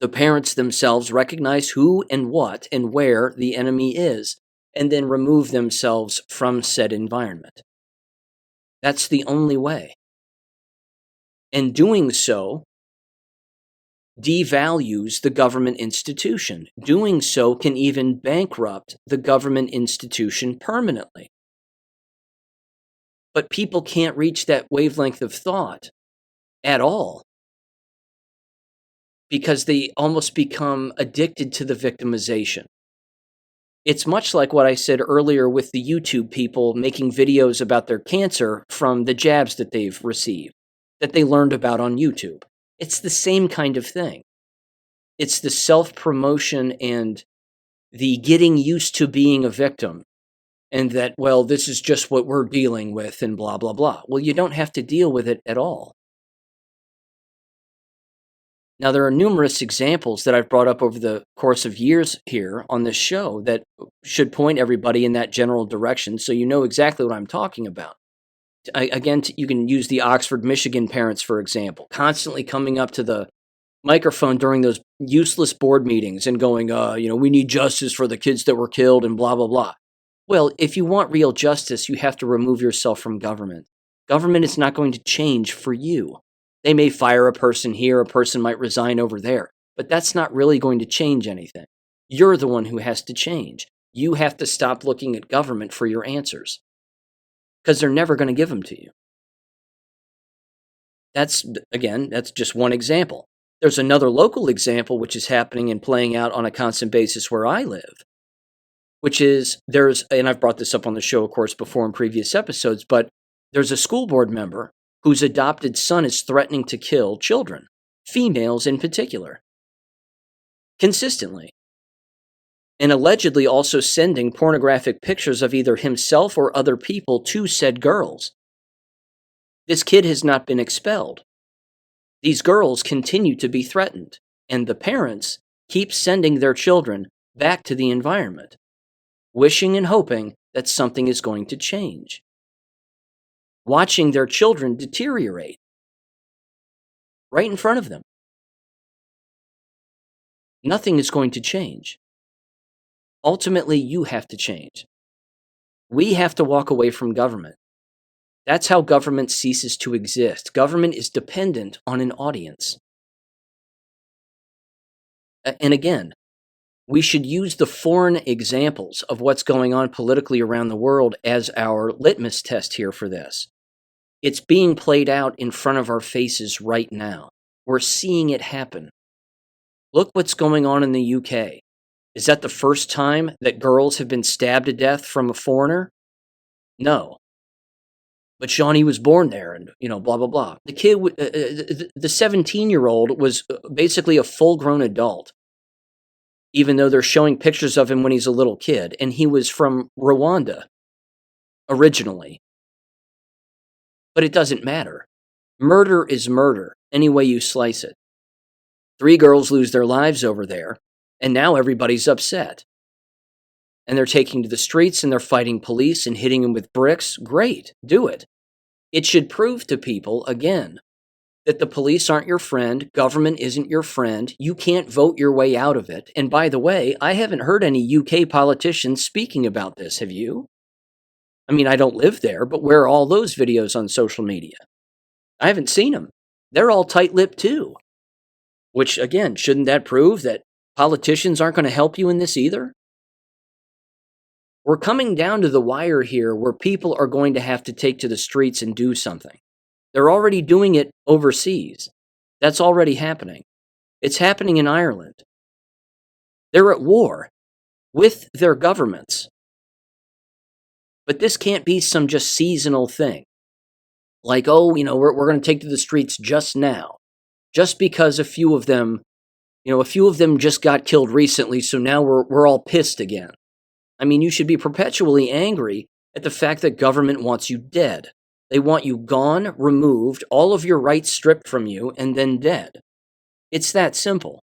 the parents themselves recognize who and what and where the enemy is, and then remove themselves from said environment. That's the only way. And doing so devalues the government institution. Doing so can even bankrupt the government institution permanently. But people can't reach that wavelength of thought at all because they almost become addicted to the victimization. It's much like what I said earlier with the YouTube people making videos about their cancer from the jabs that they've received, that they learned about on YouTube. It's the same kind of thing. It's the self-promotion and the getting used to being a victim, and that, well, this is just what we're dealing with and blah, blah, blah. Well, you don't have to deal with it at all. Now, there are numerous examples that I've brought up over the course of years here on this show that should point everybody in that general direction so you know exactly what I'm talking about. Again, you can use the Oxford, Michigan parents, for example, constantly coming up to the microphone during those useless board meetings and going, we need justice for the kids that were killed and blah, blah, blah. Well, if you want real justice, you have to remove yourself from government. Government is not going to change for you. They may fire a person here, a person might resign over there, but that's not really going to change anything. You're the one who has to change. You have to stop looking at government for your answers because they're never going to give them to you. That's just one example. There's another local example which is happening and playing out on a constant basis where I live, which is and I've brought this up on the show, of course, before in previous episodes, but there's a school board member whose adopted son is threatening to kill children, females in particular, consistently, and allegedly also sending pornographic pictures of either himself or other people to said girls. This kid has not been expelled. These girls continue to be threatened, and the parents keep sending their children back to the environment, wishing and hoping that something is going to change, watching their children deteriorate right in front of them. Nothing is going to change. Ultimately, you have to change. We have to walk away from government. That's how government ceases to exist. Government is dependent on an audience. And again, we should use the foreign examples of what's going on politically around the world as our litmus test here for this. It's being played out in front of our faces right now. We're seeing it happen. Look what's going on in the UK. Is that the first time that girls have been stabbed to death from a foreigner? No. But Shawnee was born there and, blah, blah, blah. The kid, the 17-year-old was basically a full-grown adult, even though they're showing pictures of him when he's a little kid. And he was from Rwanda originally. But it doesn't matter. Murder is murder, any way you slice it. 3 girls lose their lives over there, and now everybody's upset. And they're taking to the streets and they're fighting police and hitting them with bricks. Great, do it. It should prove to people, again, that the police aren't your friend, government isn't your friend, you can't vote your way out of it. And by the way, I haven't heard any UK politicians speaking about this, have you? I mean, I don't live there, but where are all those videos on social media? I haven't seen them. They're all tight-lipped too. Which, again, shouldn't that prove that politicians aren't going to help you in this either? We're coming down to the wire here where people are going to have to take to the streets and do something. They're already doing it overseas. That's already happening. It's happening in Ireland. They're at war with their governments. But this can't be some just seasonal thing. Like, oh, we're going to take to the streets just now. Just because a few of them just got killed recently, so now we're all pissed again. I mean, you should be perpetually angry at the fact that government wants you dead. They want you gone, removed, all of your rights stripped from you, and then dead. It's that simple.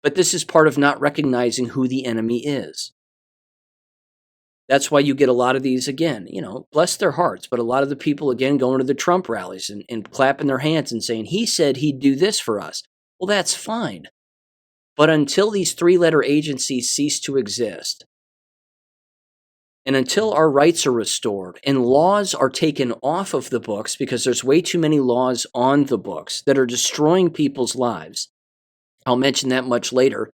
But this is part of not recognizing who the enemy is. That's why you get a lot of these, again, bless their hearts, but a lot of the people, again, going to the Trump rallies and clapping their hands and saying, he said he'd do this for us. Well, that's fine. But until these three-letter agencies cease to exist, and until our rights are restored and laws are taken off of the books, because there's way too many laws on the books that are destroying people's lives, I'll mention that much later.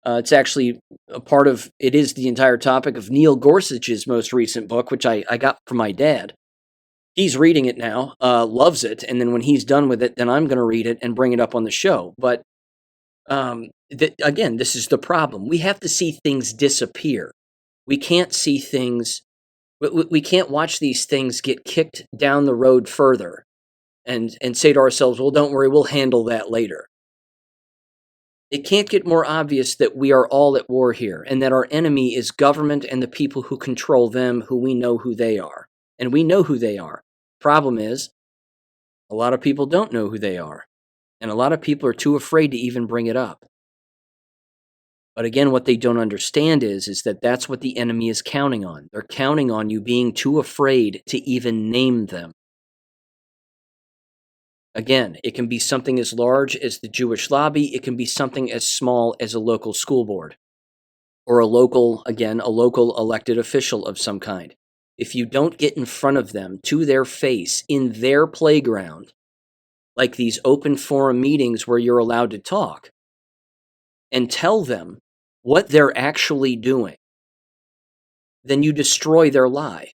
It's actually it is the entire topic of Neil Gorsuch's most recent book, which I got from my dad. He's reading it now, loves it, and then when he's done with it, then I'm going to read it and bring it up on the show. But again, this is the problem. We have to see things disappear. We can't see things, we can't watch these things get kicked down the road further and say to ourselves, well, don't worry, we'll handle that later. It can't get more obvious that we are all at war here and that our enemy is government and the people who control them, who we know who they are. And we know who they are. Problem is, a lot of people don't know who they are. And a lot of people are too afraid to even bring it up. But again, what they don't understand is that that's what the enemy is counting on. They're counting on you being too afraid to even name them. Again, it can be something as large as the Jewish lobby. It can be something as small as a local school board or a local elected official of some kind. If you don't get in front of them to their face in their playground, like these open forum meetings where you're allowed to talk, and tell them what they're actually doing, then you destroy their lie.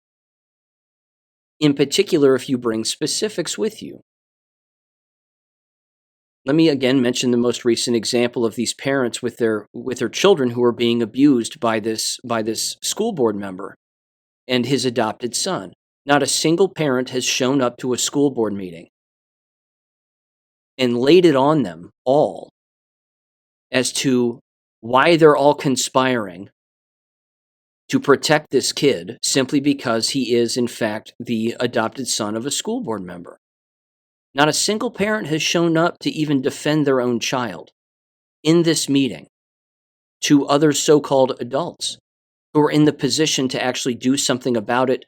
In particular, if you bring specifics with you. Let me again mention the most recent example of these parents with their children who are being abused by this school board member and his adopted son. Not a single parent has shown up to a school board meeting and laid it on them all as to why they're all conspiring to protect this kid simply because he is, in fact, the adopted son of a school board member. Not a single parent has shown up to even defend their own child in this meeting to other so-called adults who are in the position to actually do something about it.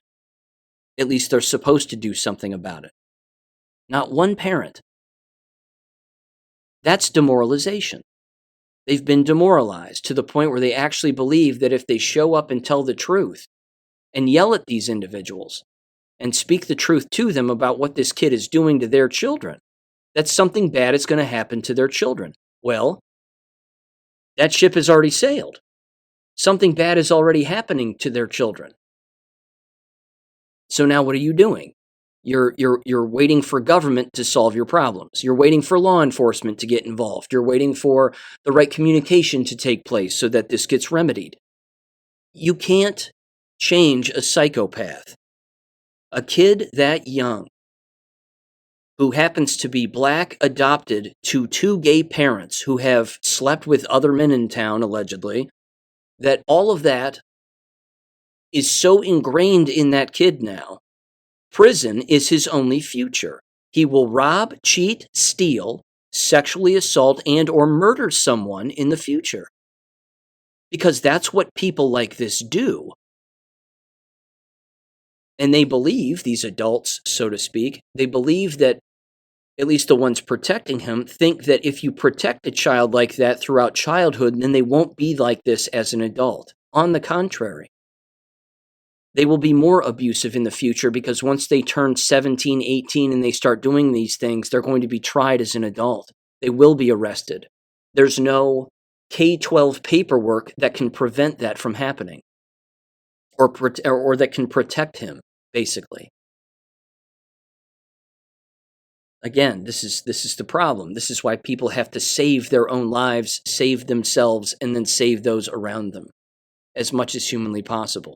At least they're supposed to do something about it. Not one parent. That's demoralization. They've been demoralized to the point where they actually believe that if they show up and tell the truth and yell at these individuals and speak the truth to them about what this kid is doing to their children, that something bad is going to happen to their children. Well, that ship has already sailed. Something bad is already happening to their children. So now what are you doing? You're waiting for government to solve your problems. You're waiting for law enforcement to get involved. You're waiting for the right communication to take place so that this gets remedied. You can't change a psychopath. A kid that young, who happens to be black, adopted to two gay parents who have slept with other men in town, allegedly, that all of that is so ingrained in that kid now. Prison is his only future. He will rob, cheat, steal, sexually assault, and or murder someone in the future. Because that's what people like this do. And they believe, these adults, so to speak, they believe that, at least the ones protecting him, think that if you protect a child like that throughout childhood, then they won't be like this as an adult. On the contrary, they will be more abusive in the future because once they turn 17, 18, and they start doing these things, they're going to be tried as an adult. They will be arrested. There's no K12 paperwork that can prevent that from happening, or that can protect him, basically. Again, this is the problem. This is why people have to save their own lives, save themselves, and then save those around them as much as humanly possible.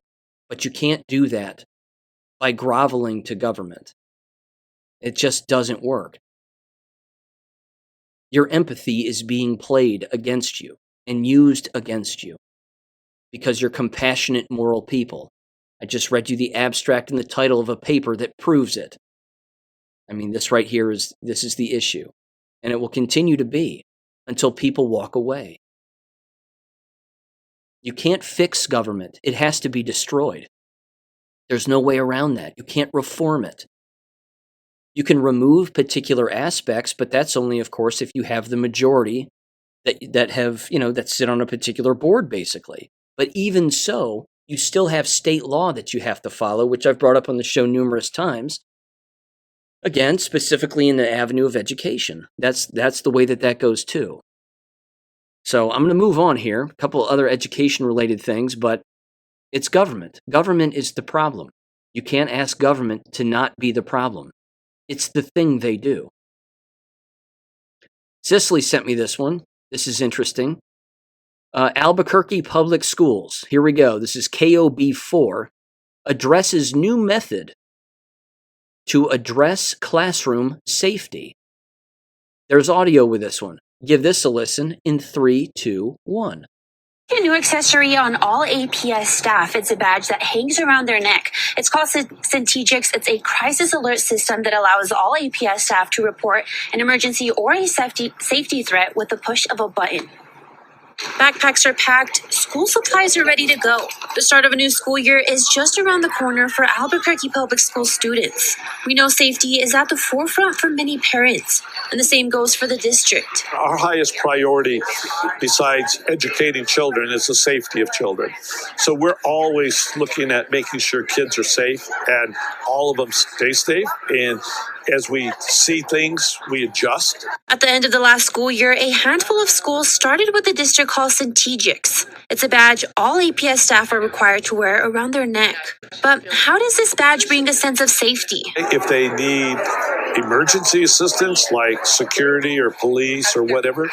But you can't do that by groveling to government. It just doesn't work. Your empathy is being played against you and used against you because you're compassionate, moral people. I just read you the abstract and the title of a paper that proves it. I mean, this right here is the issue. And it will continue to be until people walk away. You can't fix government. It has to be destroyed. There's no way around that. You can't reform it. You can remove particular aspects, but that's only, of course, if you have the majority that sit on a particular board, basically. But even so, you still have state law that you have to follow, which I've brought up on the show numerous times. Again, specifically in the avenue of education. That's the way that goes too. So I'm going to move on here. A couple other education-related things, but it's government. Government is the problem. You can't ask government to not be the problem. It's the thing they do. Cicely sent me this one. This is interesting. Albuquerque Public Schools. Here we go. This is KOB4. Addresses new method to address classroom safety. There's audio with this one. Give this a listen in 3, 2, 1. A new accessory on all APS staff. It's a badge that hangs around their neck. It's called Centegix. It's a crisis alert system that allows all APS staff to report an emergency or a safety threat with the push of a button. Backpacks are packed. School supplies are ready to go. The start of a new school year is just around the corner for Albuquerque Public School students. We know safety is at the forefront for many parents, and the same goes for the district. Our highest priority, besides educating children, is the safety of children. So we're always looking at making sure kids are safe and all of them stay safe. And as we see things, we adjust. At the end of the last school year, a handful of schools started with a district called Centegix. It's a badge all APS staff are required to wear around their neck. But how does this badge bring a sense of safety? If they need emergency assistance like security or police or whatever,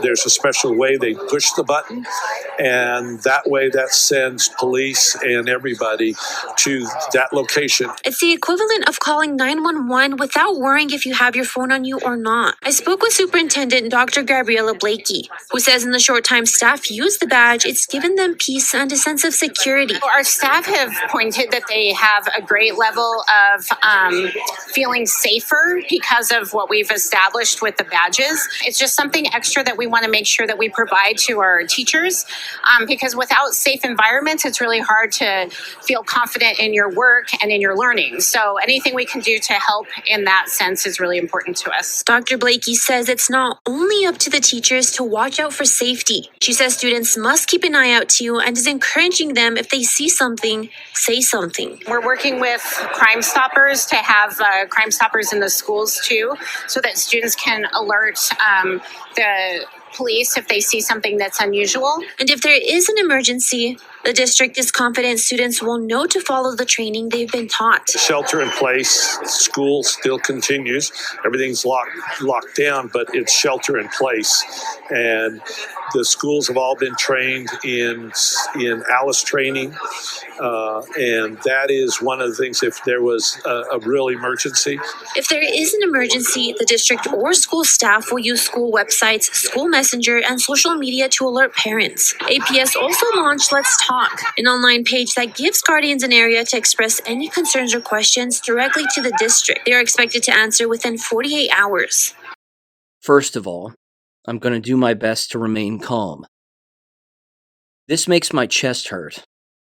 there's a special way they push the button, and that way that sends police and everybody to that location. It's the equivalent of calling 911 without worrying if you have your phone on you or not. I spoke with Superintendent Dr. Gabriella Blakey, who says in the short time staff use the badge, it's given them peace and a sense of security. Our staff have pointed that they have a great level of feeling safer because of what we've established with the badges. It's just something extra that we want to make sure that we provide to our teachers, because without safe environments, it's really hard to feel confident in your work and in your learning. So anything we can do to help in that sense is really important to us. Dr. Blakey says it's not only up to the teachers to watch out for safety. She says students must keep an eye out too and is encouraging them if they see something, say something. We're working with Crime Stoppers to have Crime Stoppers in the schools too, so that students can alert the police if they see something that's unusual. And if there is an emergency, the district is confident students will know to follow the training they've been taught. Shelter in place, school still continues. Everything's locked down, but it's shelter in place. And the schools have all been trained in ALICE training. And that is one of the things if there was a real emergency. If there is an emergency, the district or school staff will use school websites, school messenger, and social media to alert parents. APS also launched Let's Talk, an online page that gives guardians an area to express any concerns or questions directly to the district. They are expected to answer within 48 hours. First of all, I'm going to do my best to remain calm. This makes my chest hurt.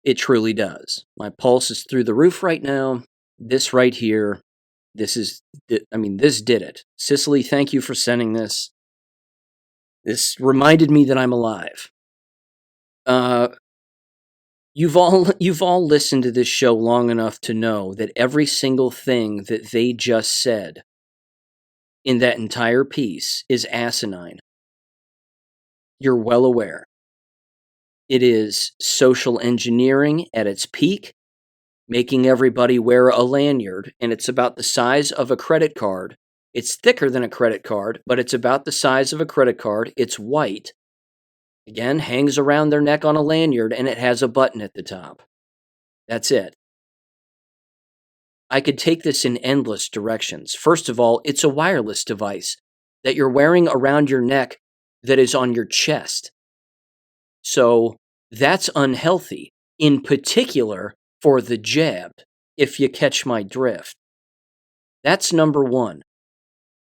It truly does. My pulse is through the roof right now. This right here, this did it. Cicely, thank you for sending this. This reminded me that I'm alive. You've all listened to this show long enough to know that every single thing that they just said in that entire piece is asinine. You're well aware. It is social engineering at its peak, making everybody wear a lanyard, and it's about the size of a credit card. It's thicker than a credit card, but it's about the size of a credit card. It's white. Again, hangs around their neck on a lanyard, and it has a button at the top. That's it. I could take this in endless directions. First of all, it's a wireless device that you're wearing around your neck that is on your chest. So that's unhealthy, in particular for the jabbed, if you catch my drift. That's number one.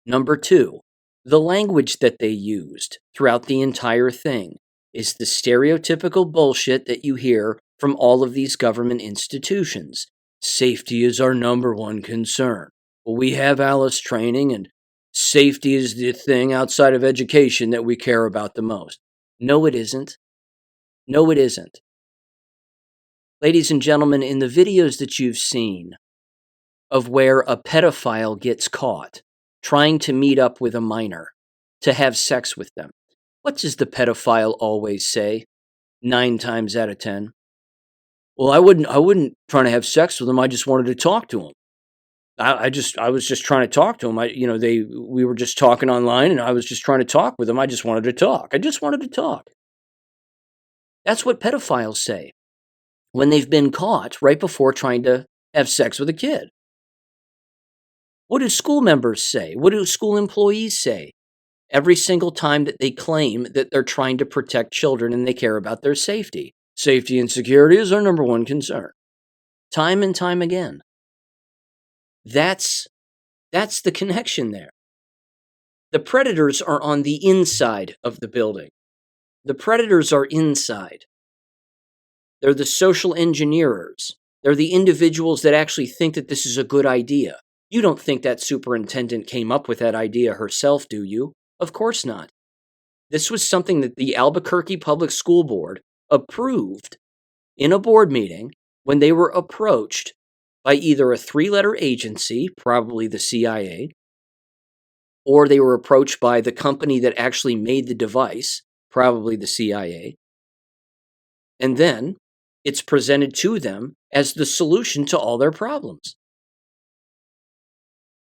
Number two, the language that they used throughout the entire thing is the stereotypical bullshit that you hear from all of these government institutions. Safety is our number one concern. Well, we have Alice training, and safety is the thing outside of education that we care about the most. No, it isn't. No, it isn't. Ladies and gentlemen, in the videos that you've seen of where a pedophile gets caught trying to meet up with a minor to have sex with them, what does the pedophile always say? 9 times out of 10. Well, I wouldn't try to have sex with him. I just wanted to talk to him. I was just trying to talk to him. We were just talking online, and I was just trying to talk with him. I just wanted to talk. I just wanted to talk. That's what pedophiles say when they've been caught right before trying to have sex with a kid. What do school members say? What do school employees say? Every single time that they claim that they're trying to protect children and they care about their safety. Safety and security is our number one concern. Time and time again. That's the connection there. The predators are on the inside of the building. The predators are inside. They're the social engineers. They're the individuals that actually think that this is a good idea. You don't think that superintendent came up with that idea herself, do you? Of course not. This was something that the Albuquerque Public School Board approved in a board meeting when they were approached by either a 3-letter agency, probably the CIA, or they were approached by the company that actually made the device, probably the CIA. And then it's presented to them as the solution to all their problems.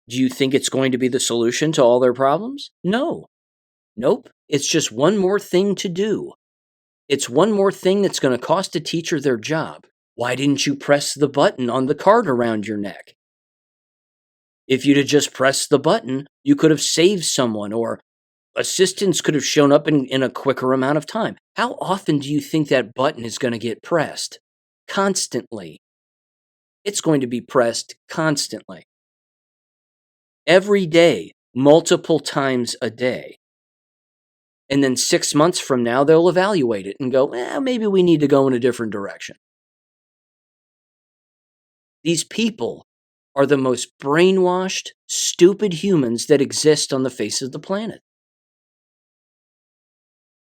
Do you think it's going to be the solution to all their problems? No. Nope. It's just one more thing to do. It's one more thing that's going to cost a teacher their job. Why didn't you press the button on the card around your neck? If you'd have just pressed the button, you could have saved someone, or assistance could have shown up in a quicker amount of time. How often do you think that button is going to get pressed? Constantly. It's going to be pressed constantly. Every day, multiple times a day. And then 6 months from now, they'll evaluate it and go, maybe we need to go in a different direction. These people are the most brainwashed, stupid humans that exist on the face of the planet.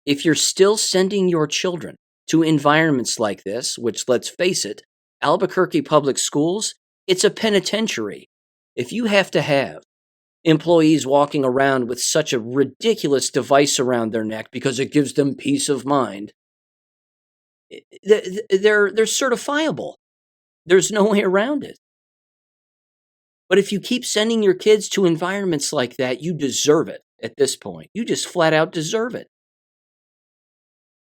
If you're still sending your children to environments like this, which, let's face it, Albuquerque Public Schools, it's a penitentiary. If you have to have employees walking around with such a ridiculous device around their neck because it gives them peace of mind, they're certifiable. There's no way around it. But if you keep sending your kids to environments like that, you deserve it at this point. You just flat out deserve it.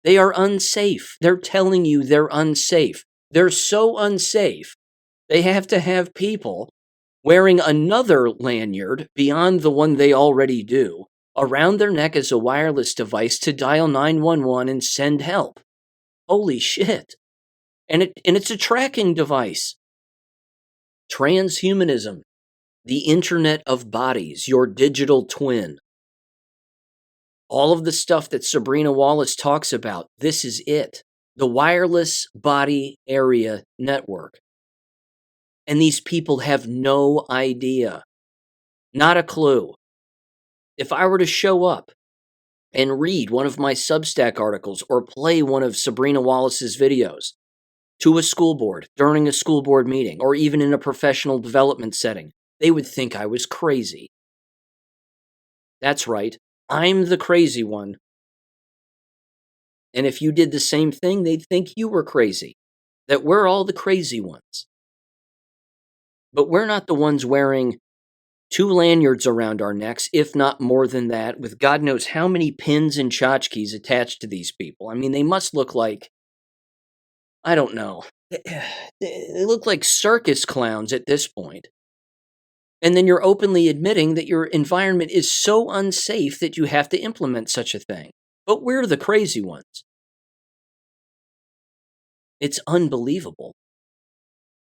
They are unsafe. They're telling you they're unsafe. They're so unsafe, they have to have people wearing another lanyard beyond the one they already do around their neck as a wireless device to dial 911 and send help. Holy shit. And it's a tracking device. Transhumanism, the internet of bodies, your digital twin. All of the stuff that Sabrina Wallace talks about, this is it. the wireless body area network. And these people have no idea, not a clue. If I were to show up and read one of my Substack articles or play one of Sabrina Wallace's videos to a school board during a school board meeting or even in a professional development setting, they would think I was crazy. That's right, I'm the crazy one. And if you did the same thing, they'd think you were crazy, that we're all the crazy ones. But we're not the ones wearing 2 lanyards around our necks, if not more than that, with God knows how many pins and tchotchkes attached to these people. I mean, they must look like, I don't know, they look like circus clowns at this point. And then you're openly admitting that your environment is so unsafe that you have to implement such a thing. But we're the crazy ones. It's unbelievable.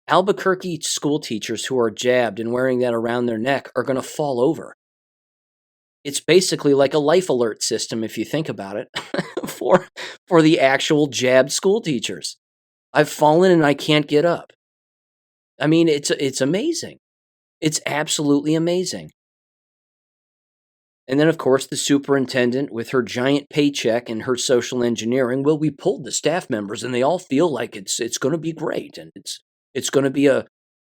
Albuquerque school teachers who are jabbed and wearing that around their neck are going to fall over. It's basically like a life alert system, if you think about it, for the actual jabbed school teachers. I've fallen and I can't get up. I mean, it's amazing. It's absolutely amazing. And then, of course, the superintendent with her giant paycheck and her social engineering, well, we pulled the staff members and they all feel like it's going to be great. And it's going to be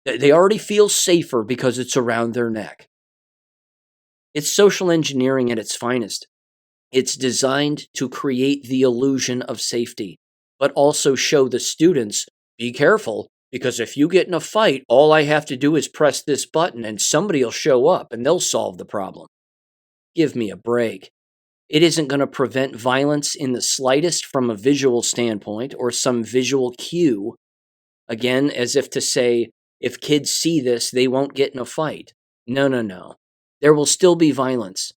they already feel safer because it's around their neck. It's social engineering at its finest. It's designed to create the illusion of safety, but also show the students, be careful, because if you get in a fight, all I have to do is press this button and somebody will show up and they'll solve the problem. Give me a break. It isn't going to prevent violence in the slightest from a visual standpoint or some visual cue. Again, as if to say, if kids see this, they won't get in a fight. No. There will still be violence.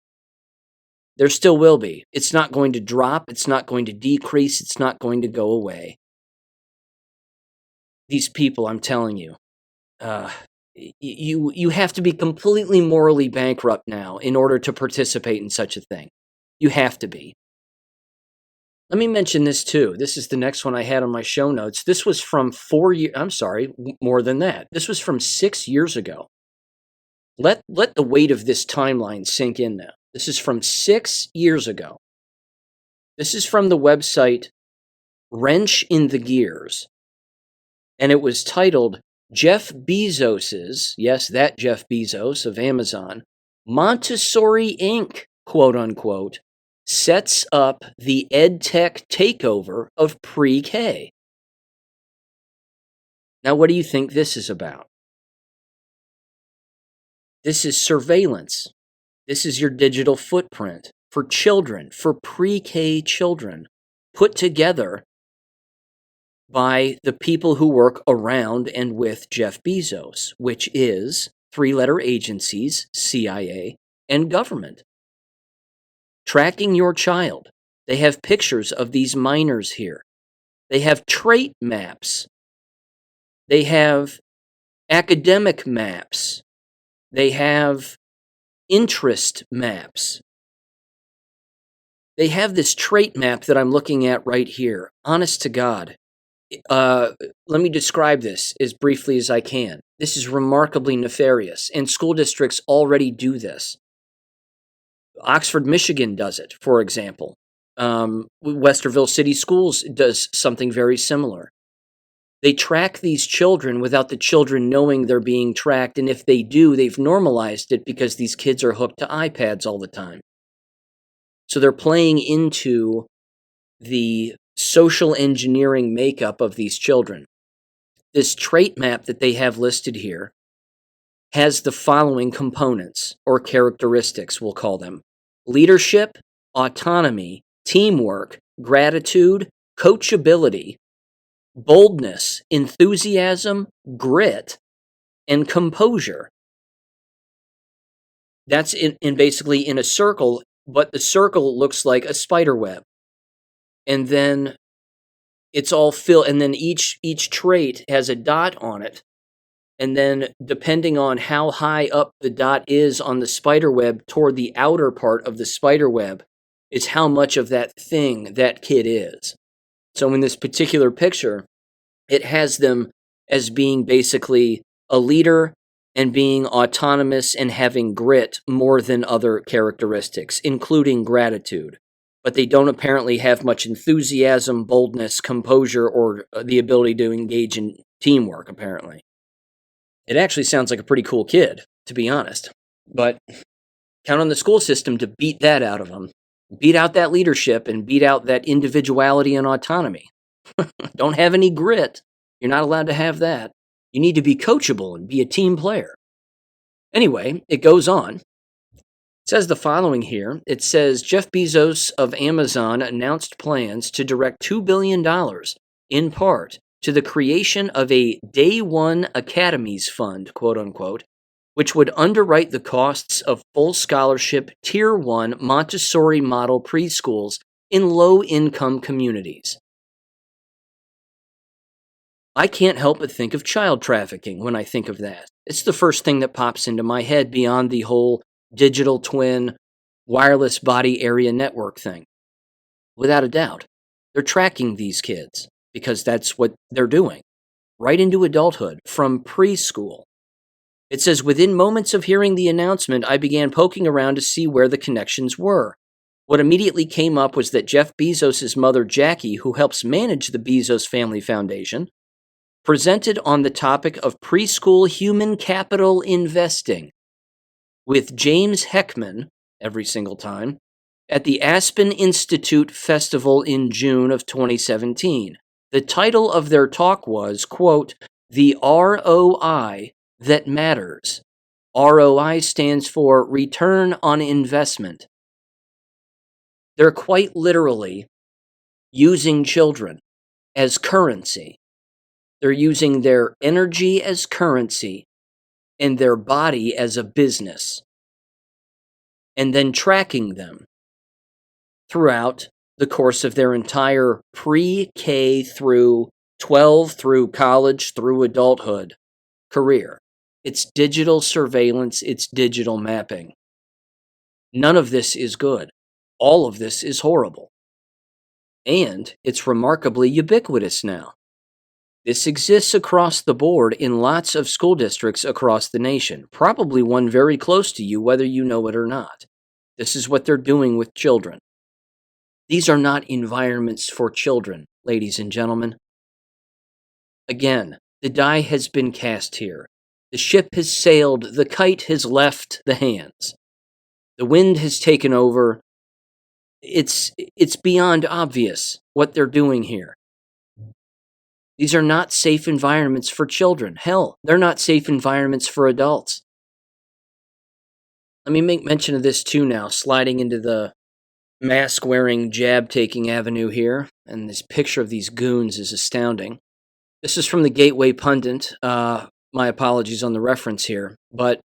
There still will be. It's not going to drop. It's not going to decrease. It's not going to go away. These people, I'm telling you, you have to be completely morally bankrupt now in order to participate in such a thing. You have to be. Let me mention this too. This is the next one I had on my show notes. This was from more than that. This was from 6 years ago. Let the weight of this timeline sink in now. This is from 6 years ago. This is from the website Wrench in the Gears. And it was titled Jeff Bezos's, yes, that Jeff Bezos of Amazon, Montessori Inc., quote unquote, sets up the EdTech takeover of PreK. Now, what do you think this is about? This is surveillance. This is your digital footprint for children, for PreK children, put together by the people who work around and with Jeff Bezos, which is 3-letter agencies, CIA, and government. Tracking your child. They have pictures of these minors here. They have trait maps. They have academic maps. They have interest maps. They have this trait map that I'm looking at right here. Honest to God. Let me describe this as briefly as I can. This is remarkably nefarious, and school districts already do this. Oxford, Michigan does it, for example. Westerville City Schools does something very similar. They track these children without the children knowing they're being tracked, and if they do, they've normalized it because these kids are hooked to iPads all the time. So they're playing into the social engineering makeup of these children. This trait map that they have listed here has the following components, or characteristics, we'll call them: leadership, autonomy, teamwork, gratitude, coachability, boldness, enthusiasm, grit, and composure. That's in basically in a circle, but the circle looks like a spider web. And then it's all filled, and then each trait has a dot on it. And then depending on how high up the dot is on the spider web toward the outer part of the spider web, is how much of that thing that kid is. So in this particular picture, it has them as being basically a leader and being autonomous and having grit more than other characteristics, including gratitude. But they don't apparently have much enthusiasm, boldness, composure, or the ability to engage in teamwork, apparently. It actually sounds like a pretty cool kid, to be honest. But count on the school system to beat that out of them. Beat out that leadership and beat out that individuality and autonomy. Don't have any grit. You're not allowed to have that. You need to be coachable and be a team player. Anyway, it goes on. It says the following here. It says Jeff Bezos of Amazon announced plans to direct $2 billion, in part, to the creation of a Day One Academies Fund, quote unquote, which would underwrite the costs of full scholarship Tier 1 Montessori model preschools in low-income communities. I can't help but think of child trafficking when I think of that. It's the first thing that pops into my head beyond the whole digital twin, wireless body area network thing. Without a doubt, they're tracking these kids because that's what they're doing, right into adulthood from preschool. It says, within moments of hearing the announcement, I began poking around to see where the connections were. What immediately came up was that Jeff Bezos' mother, Jackie, who helps manage the Bezos Family Foundation, presented on the topic of preschool human capital investing with James Heckman, every single time, at the Aspen Institute Festival in June of 2017. The title of their talk was, quote, The ROI That Matters. ROI stands for Return on Investment. They're quite literally using children as currency. They're using their energy as currency and their body as a business, and then tracking them throughout the course of their entire pre-K through 12 through college through adulthood career. It's digital surveillance, it's digital mapping. None of this is good. All of this is horrible. And it's remarkably ubiquitous now. This exists across the board in lots of school districts across the nation, probably one very close to you, whether you know it or not. This is what they're doing with children. These are not environments for children, ladies and gentlemen. Again, the die has been cast here. The ship has sailed, the kite has left the hands. The wind has taken over. It's beyond obvious what they're doing here. These are not safe environments for children. Hell, they're not safe environments for adults. Let me make mention of this too now, sliding into the mask-wearing, jab-taking avenue here, and this picture of these goons is astounding. This is from the Gateway Pundit. My apologies on the reference here, but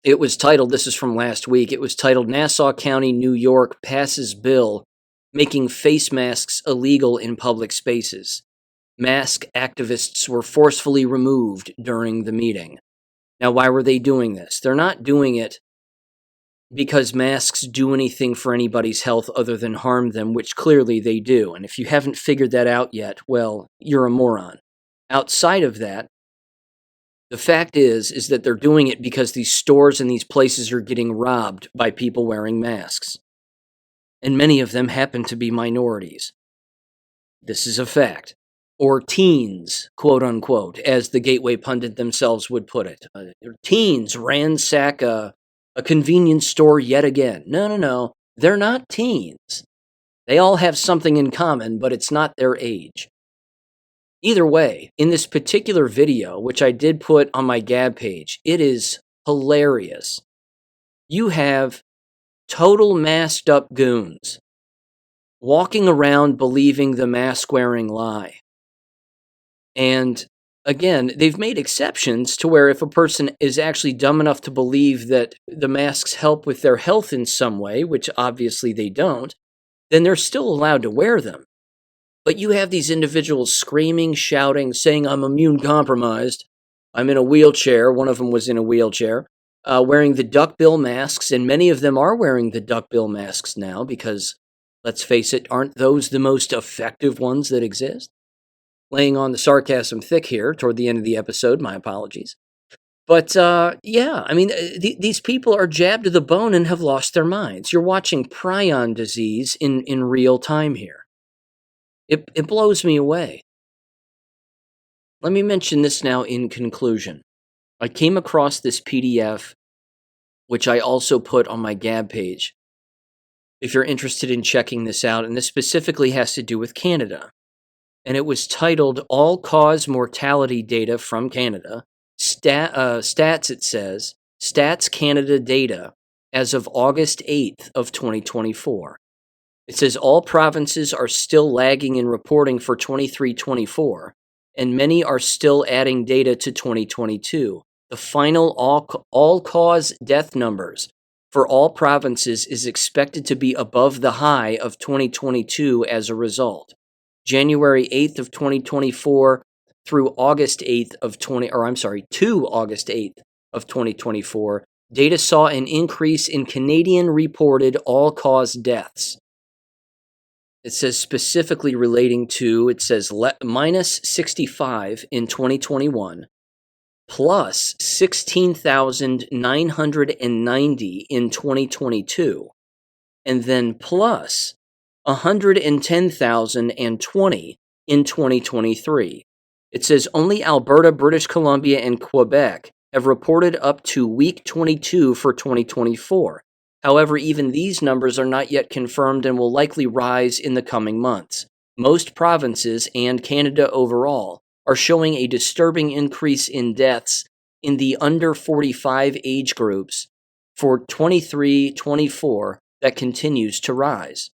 it was titled, this is from last week, it was titled, Nassau County, New York passes bill making face masks illegal in public spaces. Mask activists were forcefully removed during the meeting. Now, why were they doing this? They're not doing it because masks do anything for anybody's health other than harm them, which clearly they do. And if you haven't figured that out yet, well, you're a moron. Outside of that, the fact is that they're doing it because these stores and these places are getting robbed by people wearing masks. And many of them happen to be minorities. This is a fact. Or teens, quote unquote, as the Gateway Pundit themselves would put it. Teens ransack a convenience store yet again. No. They're not teens. They all have something in common, but it's not their age. Either way, in this particular video, which I did put on my Gab page, it is hilarious. You have total masked up goons walking around believing the mask-wearing lie. And again, they've made exceptions to where if a person is actually dumb enough to believe that the masks help with their health in some way, which obviously they don't, then they're still allowed to wear them. But you have these individuals screaming, shouting, saying, I'm immune compromised. I'm in a wheelchair. One of them was in a wheelchair, wearing the duckbill masks. And many of them are wearing the duckbill masks now because Let's face it, aren't those the most effective ones that exist? Laying on the sarcasm thick here toward the end of the episode, my apologies. But yeah, I mean, these people are jabbed to the bone and have lost their minds. You're watching prion disease in real time here. It blows me away. Let me mention this now in conclusion. I came across this PDF, which I also put on my Gab page, if you're interested in checking this out, and this specifically has to do with Canada. And it was titled All-Cause Mortality Data from Canada. Stats, it says, Stats Canada data as of August 8th of 2024. It says all provinces are still lagging in reporting for 23-24, and many are still adding data to 2022. The final all-cause death numbers for all provinces is expected to be above the high of 2022 as a result. January 8th of 2024 through August 8th of to August 8th of 2024, data saw an increase in Canadian reported all-cause deaths. It says specifically relating to, it says minus 65 in 2021, plus 16,990 in 2022, and then plus 110,020 in 2023. It says only Alberta, British Columbia, and Quebec have reported up to week 22 for 2024. However, even these numbers are not yet confirmed and will likely rise in the coming months. Most provinces and Canada overall are showing a disturbing increase in deaths in the under 45 age groups for 23-24 that continues to rise.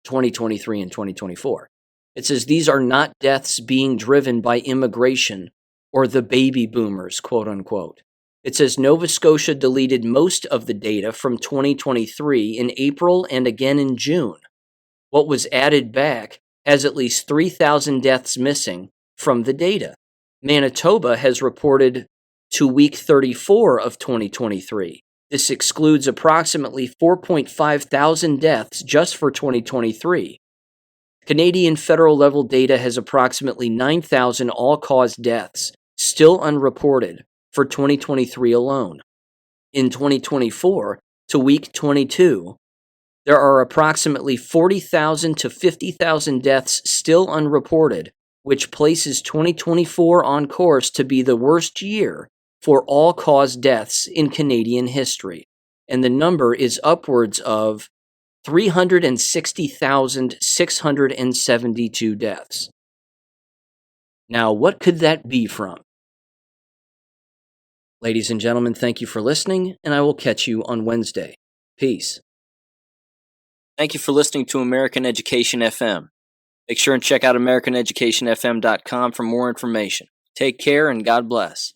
2023 and 2024. It says these are not deaths being driven by immigration or the baby boomers, quote unquote. It says Nova Scotia deleted most of the data from 2023 in April and again in June. What was added back has at least 3,000 deaths missing from the data. Manitoba has reported to week 34 of 2023. This excludes approximately 4.5 thousand deaths just for 2023. Canadian federal level data has approximately 9,000 all-cause deaths still unreported for 2023 alone. In 2024 to week 22, there are approximately 40,000 to 50,000 deaths still unreported, which places 2024 on course to be the worst year for all-cause deaths in Canadian history. And the number is upwards of 360,672 deaths. Now, what could that be from? Ladies and gentlemen, thank you for listening, and I will catch you on Wednesday. Peace. Thank you for listening to American Education FM. Make sure and check out AmericanEducationFM.com for more information. Take care and God bless.